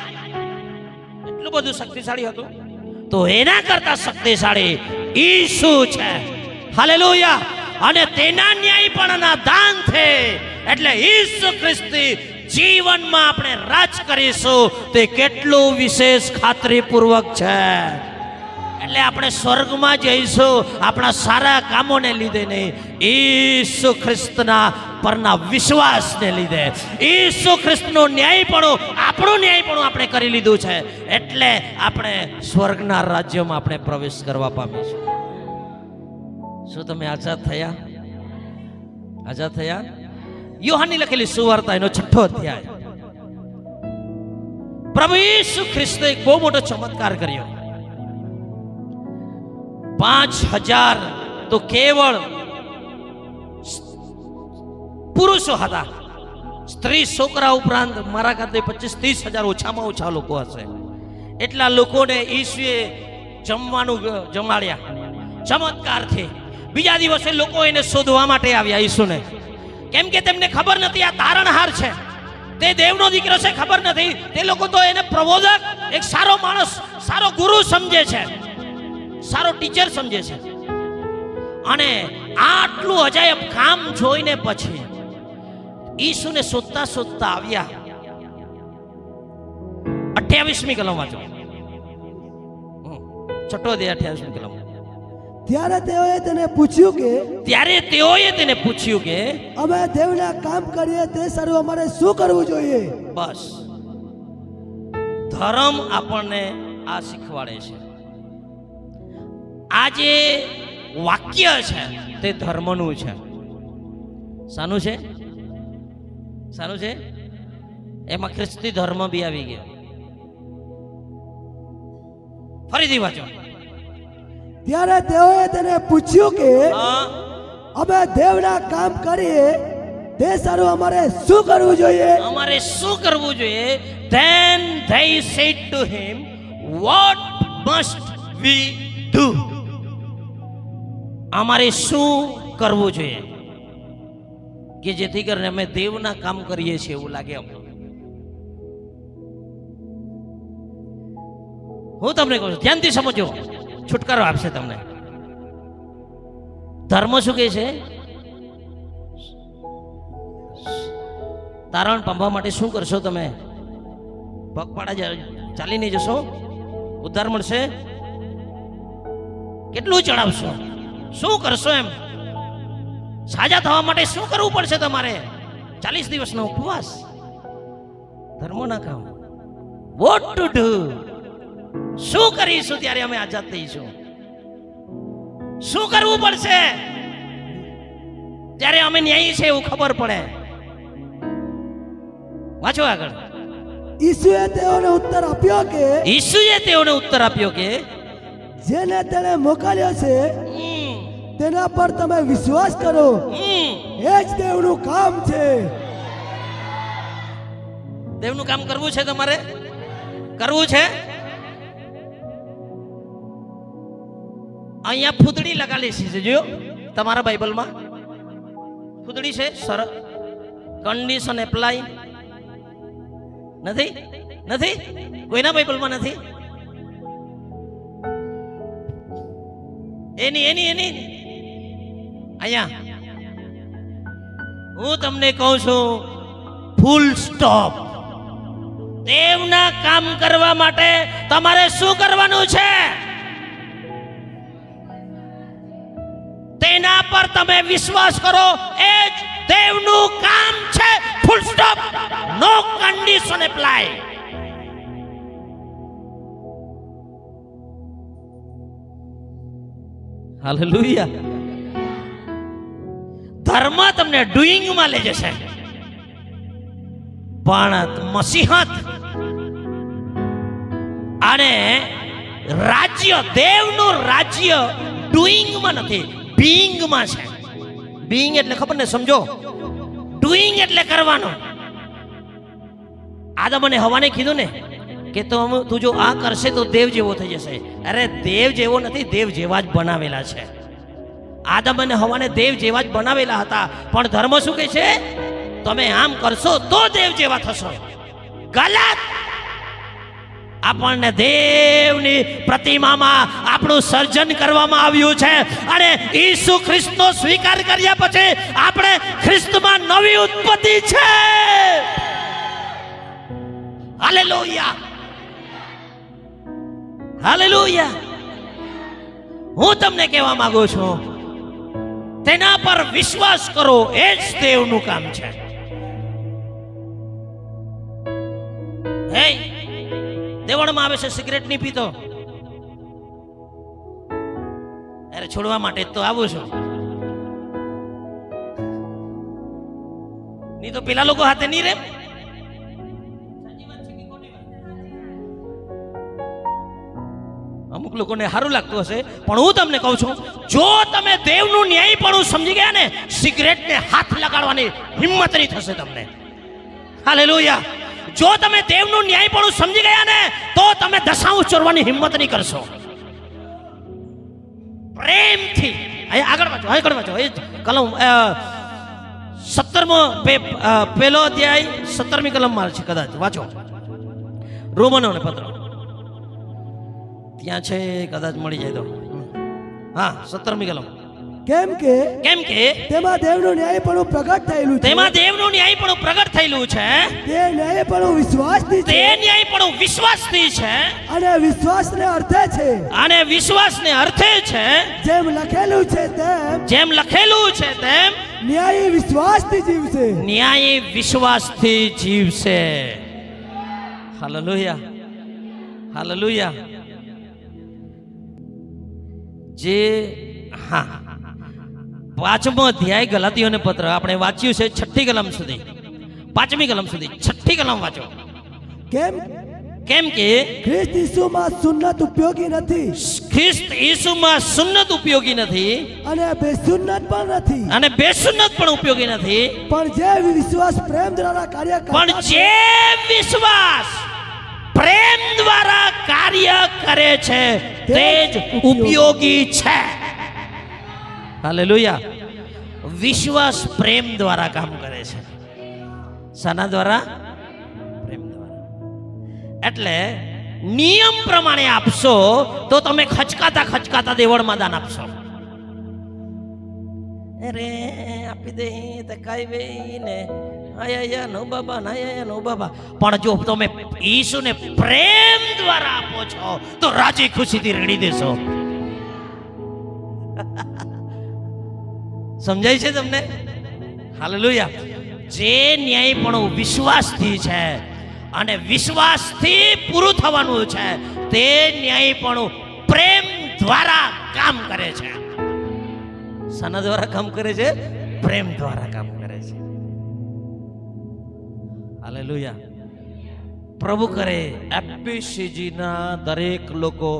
એટલું બધું શક્તિશાળી હતું. તો એના કરતા શક્તિશાળી ઈસુ છે. હાલેલુયા. અને તેના ન્યાયપણના દાનથી, એટલે ઈસુ ખ્રિસ્તી જીવનમાં આપણે રાજ કરીશું. તે કેટલું વિશેષ ખાતરીપૂર્વક છે. એટલે આપણે સ્વર્ગમાં જઈશું આપણા સારા કામોને લીધે નહીં, ઈસુ ખ્રિસ્તના પરના વિશ્વાસને લીધે. ઈસુ ખ્રિસ્તનો ન્યાયપણું, આપણું ન્યાયપણું આપણે કરી લીધું છે. એટલે આપણે સ્વર્ગના રાજ્યમાં આપણે પ્રવેશ કરવા પામીશું. શું તમે આઝાદ થયા? આઝાદ થયા? યોહાનની લખેલી સુવાર્તા એનો 6ઠો અધ્યાય. પ્રભુ ઈસુ ખ્રિસ્તે એક બહુ મોટો ચમત્કાર કર્યો. 5000 તો કેવળ પુરુષો હતા. સ્ત્રી છોકરા ઉપરાંત મારા ખાતે 25-30 હજાર ઓછામાં ઓછા લોકો હશે. એટલા લોકોને ઈસુએ જમવાનું જમાડ્યા ચમત્કારથી. બીજા દિવસે લોકો એને શોધવા માટે આવ્યા ઈસુને, કેમ કે તેમને ખબર નથી આ તારણહાર છે, તે દેવનો દીકરો છે, ખબર નથી. તે લોકો તો એને પ્રબોધક, એક સારો માણસ, સારો ગુરુ સમજે છે, સારો ટીચર સમજે છે. અને આટલું અજાયબ કામ જોઈને પછી ઈસુને શોધતા શોધતા આવ્યા. 28મી કલમ વાંચો. 6ઠો અધ્યાય 28મી કલમ. ત્યારે તેઓએ તેને પૂછ્યું કે અમે દેવના કામ કરીએ તે સારું અમારે શું કરવું જોઈએ? બસ ધર્મ આપણને આ શીખવાડે છે. આ જે વાક્ય છે તે ધર્મનું છે. શાનું છે? શાનું છે? એમાં ખ્રિસ્તી ધર્મ બી આવી ગયો. ફરીથી વાંચો. ત્યારે તેઓએ તેને પૂછ્યું કે અમે દેવના કામ કરીએ તે સારું અમારે શું કરવું જોઈએ? અમારે શું કરવું જોઈએ? Then they said to him, what must we do? અમારે શું કરવું જોઈએ કે જેથી કરીને અમે દેવના કામ કરીએ છીએ એવું લાગે અમને? હું તમને કહું છું, ધ્યાનથી સમજો, છુટકારો આપશે તમને. ધર્મ શું કહે છે? તારણ પામવા માટે શું કરશો તમે? પગપાળા ચાલી નહીં જશો? ઉદ્ધાર મળશે? કેટલું ચડાવશો? શું કરશો? એમ સાજા થવા માટે શું કરવું પડશે તમારે? 40 દિવસનો ઉપવાસ, ધર્મના કામ. Vote to do? શું કરીશું ત્યારે અમે આઝાદ થઈશું? શું કરવું પડશે ત્યારે અમે ન્યાયી છે એવું ખબર પડે? વાંચો આગળ. ઈસુએ તેઓને ઉત્તર આપ્યો કે જેને તેણે મોકલ્યો છે તેના પર તમે વિશ્વાસ કરો, એ જ દેવનું કામ છે. દેવનું કામ કરવું છે તમારે? કરવું છે? અહીંયા ફૂદડી લગાડેલી છે, જો તમારા બાઇબલમાં ફૂદડી છે. સરસ કન્ડિશન એપ્લાય નથી? નથી? કોઈના બાઇબલમાં નથી? એની અહીંયા હું તમને કહું છું, ફૂલ સ્ટોપ. દેવના કામ કરવા માટે તમારે શું કરવાનું છે? તેના પર તમે વિશ્વાસ કરો, એ જ દેવનું કામ છે. Full stop. No condition apply. Hallelujah. ધર્મ તમને ડુઈંગ માં લઈ જશે, પણ મસીહત અને રાજ્ય, દેવનું રાજ્ય ડુઈંગ માં નથી, બીઈંગ માં છે. બીઈંગ એટલે ખબર ને? સમજો. ડુઈંગ એટલે કરવાનું. આદમ અને હવાને કીધું ને કે તું જો આ કરશે તો દેવ જેવો થઈ જશે. અરે દેવ જેવો નથી, દેવ જેવા જ બનાવેલા છે. આદમ અને હવાને દેવ જેવા જ બનાવેલા હતા, પણ ધર્મ શું કહે છે? તમે આમ કરશો તો દેવ જેવા થશો. ગલત. આપણને દેવની પ્રતિમામાં આપણું સર્જન કરવામાં આવ્યું છે, અને ઈસુ ખ્રિસ્તનો સ્વીકાર કર્યા પછી આપણે ખ્રિસ્તમાં નવી ઉત્પત્તિ છે. Hallelujah, hallelujah. હું તમને કહેવા માંગુ છું, તેના પર વિશ્વાસ કરો, એ જ દેવનું કામ છે. હે, દેવળમાં આવે છે સિગરેટ નહીં પીતો, અરે છોડવા માટે તો આવું છું, નહીં તો પેલા લોકો હાથે નહીં રે. અમુક લોકોને સારું લાગતું હશે, પણ હું તમને કહું છું, જો તમે દેવનું ન્યાયપણું સમજી ગયા ને, સિગરેટને હાથ લગાડવાની હિંમત નહીં થશે તમને. હાલેલુયા. જો તમે દેવનું ન્યાયપણું સમજી ગયા ને, તો તમે દશાંશ ચોરવાની હિંમત નહીં કરશો. પ્રેમથી આગળ વાંચો. એ કલમ 17મો પેલો અધ્યાય 17મી કલમમાં છે, કદાચ વાંચો. રોમનોને પત્ર ત્યાં છે, કદાચ મળી જાય તો. હા, 17મી કલમ. કેમ કે તેમાં દેવનું ન્યાયપણું પ્રગટ થયેલું છે. તેમાં દેવનું ન્યાયપણું પ્રગટ થયેલું છે. તે ન્યાયપણું વિશ્વાસથી છે. તે ન્યાયપણું વિશ્વાસથી છે. અને વિશ્વાસને અર્થે છે. અને વિશ્વાસને અર્થે છે. જેમ લખેલું છે તેમ ન્યાયી વિશ્વાસથી જીવશે. ન્યાયી વિશ્વાસથી જીવશે. Hallelujah, hallelujah. જે હા, 5મો અધ્યાય ગલાતીઓને પત્ર આપણે વાંચ્યું છે 6ઠી કલમ સુધી, 5મી કલમ સુધી. 6ઠી કલમ વાંચો. કેમ કે ખ્રિસ્ત ઈસુમાં સુન્નત ઉપયોગી નથી. ખ્રિસ્ત ઈસુમાં સુન્નત ઉપયોગી નથી, અને બેસુન્નત પણ નથી. અને બેસુન્નત પણ ઉપયોગી નથી. પણ જે વિશ્વાસ પ્રેમ દ્વારા કાર્ય કરે છે તે જ ઉપયોગી છે. હાલેલુયા. વિશ્વાસ પ્રેમ દ્વારા કામ કરે છે. શાના દ્વારા? પ્રેમ દ્વારા. એટલે નિયમ પ્રમાણે આપશો તો તમે ખચકાતા દેવળમાં દાન આપશો. અરે આપી દે તો કઈ ભાઈ ને આયા નો બાબા ના નો બાબા. પણ જો તમે ઈસુને પ્રેમ દ્વારા આપો છો તો રાજી ખુશીથી રેડી દેશો. સમજાય છે તમને? હાલેલુયા. જે ન્યાયપણું વિશ્વાસથી છે, અને વિશ્વાસથી પૂરું થવાનું છે, તે ન્યાયપણું પ્રેમ દ્વારા કામ કરે છે. શાના દ્વારા કામ કરે છે? પ્રેમ દ્વારા કામ કરે છે. હાલેલુયા. પ્રભુ કરે એફએસસીના દરેક લોકો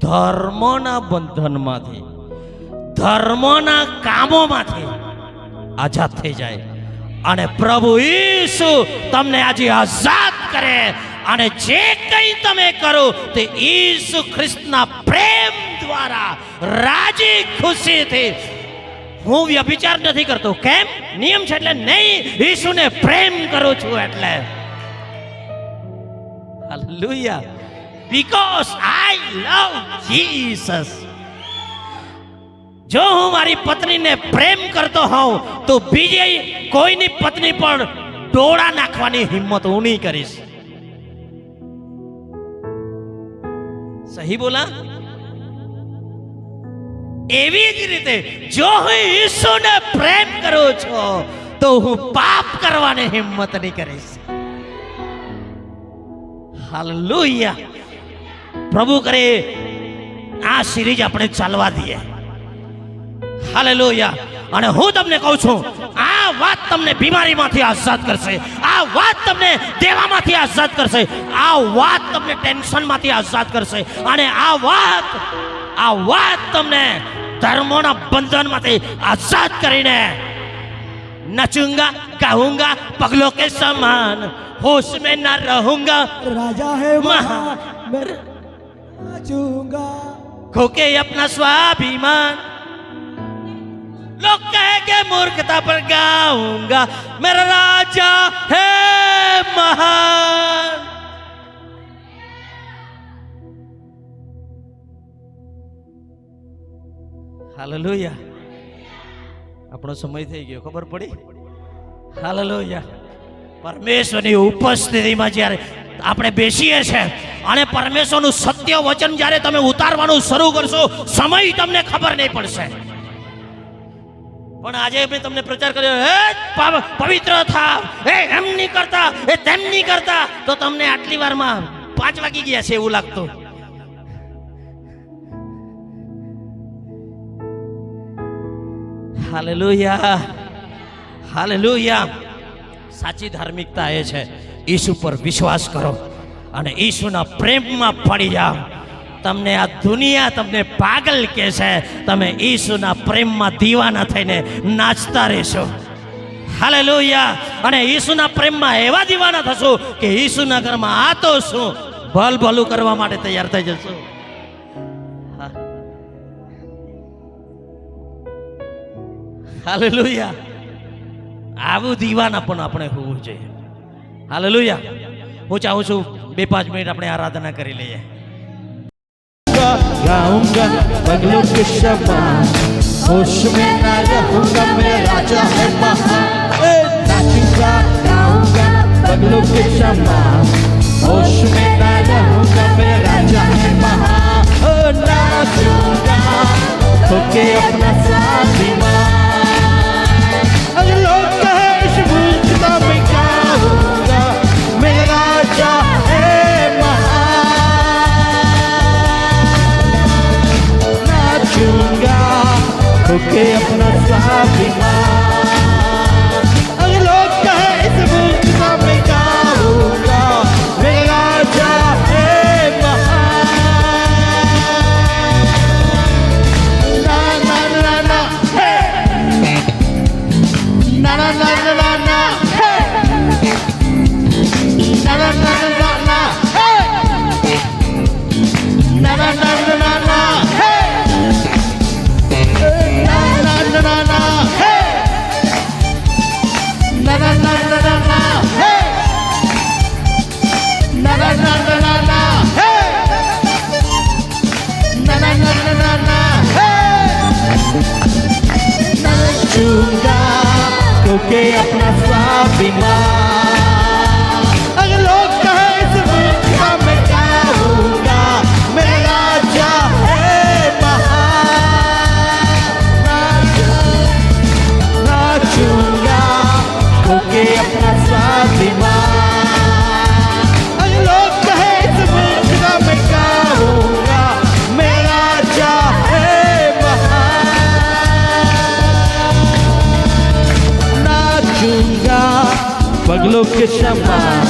ધર્મના બંધનમાંથી, ધર્મના કામોમાંથી આઝાદ થઈ જાય, અને પ્રભુ ઈસુ તમને આજે આઝાદ કરે, અને જે કંઈ તમે કરો તે ઈસુ ખ્રિસ્તના પ્રેમ દ્વારા રાજી ખુશીથી. હું વ્યભિચાર નથી કરતો. કેમ? નિયમ છે એટલે નહીં, ઈસુને પ્રેમ કરું છું એટલે. Hallelujah. Because I love Jesus. જો હું મારી પત્નીને પ્રેમ કરતો હોઉં તો બીજી કોઈની પત્ની પણ ડોળા નાખવાની હિંમત હું નહીં કરીશ. સહી બોલા? એવી જ રીતે જો હું ઈસુને પ્રેમ કરું છું તો હું પાપ કરવાની હિંમત નહીં કરીશ. હાલેલુયા. પ્રભુ કરે આ સિરીઝ આપણે ચાલવા દઈએ. હાલેલુયા. અને હું તમને કહું છું, આ વાત તમને બીમારીમાંથી આઝાદ કરશે, આ વાત તમને દેવામાંથી આઝાદ કરશે, આ વાત તમને ટેન્શનમાંથી આઝાદ કરશે, અને આ વાત તમને ધર્મોના બંધનમાંથી આઝાદ કરીને नचूंगा गाऊंगा पगलों के समान, होश में न रहूंगा, राजा है महा मैं नाचूंगा। खोके अपना स्वाभिमान, लोग कहेंगे मूर्खता पर गाऊंगा, मेरा राजा है महान। हालेलुया। આપણો સમય થઈ ગયો, ખબર પડી? હાલેલુયા। પરમેશ્વરની ઉપસ્થિતિમાં જ્યારે આપણે બેસીએ છીએ અને પરમેશ્વરનું સત્ય વચન જ્યારે તમે ઉતારવાનું શરૂ કરશો, સમય તમને ખબર નહીં પડશે। પણ આજે મેં તમને પ્રચાર કર્યો, હે પવિત્ર થાવ, એ એમ નહીં કરતા, એ તેમ નહીં કરતા, તો તમને આટલી વારમાં 5 વાગી ગયા છે એવું લાગતું। Hallelujah, hallelujah. સાચી ધાર્મિકતા એ છે, ઈસુ પર વિશ્વાસ કરો અને ઈસુના પ્રેમમાં પડી જાઓ। તમને આ દુનિયા તમને પાગલ કહે છે, તમે ઈસુના પ્રેમમાં દીવાના થઈને નાચતા રહેશો। હાલેલુયા। અને ઈસુના પ્રેમમાં એવા દીવાના થશો કે ઈસુના ઘરમાં આ તો શું ભલ ભલું કરવા માટે તૈયાર થઈ જશો। હાલેલુયા। આવું દીવાના પણ આપણે હોવું જોઈએ। હાલેલુયા। હું ચાહું છું 2-5 મિનિટ આપણે આરાધના કરી લઈએ। गाऊंगा पगलों के समान, होश में न रहूंगा, मैं राजा है महान। नाचूंगा गाऊंगा पगलों के समान, होश में न रहूंगा, मैं राजा है महान। नाचूंगा होके अपना स्वाभिमान, अगर लोग कहे इस मूर्खता में गाऊंगा, मैं राजा है होके अपना स्वाभिमान, अगर लोग कहे इस मूर्खता में गाऊंगा, मेरा राजा है महान। ना ना ना ना हे, ना ना ना ना ना हे, ना ना ना ना ना हे, ना ना ना ना ना हे, na na na na na hey, na na na na na na hey, na na na na na na hey, na na na na na na hey, नाचूंगा क्योंकि अपना स्वाभिमान, अगर लोग कहे इस मूर्खता में गाऊंगा, मेरा राजा है नाचूंगा होके अपना स्वाभिमान, अगर लोग कहे इस मूर्खता में गाऊंगा, मेरा राजा है महान। नाचूंगा पगलों के समान,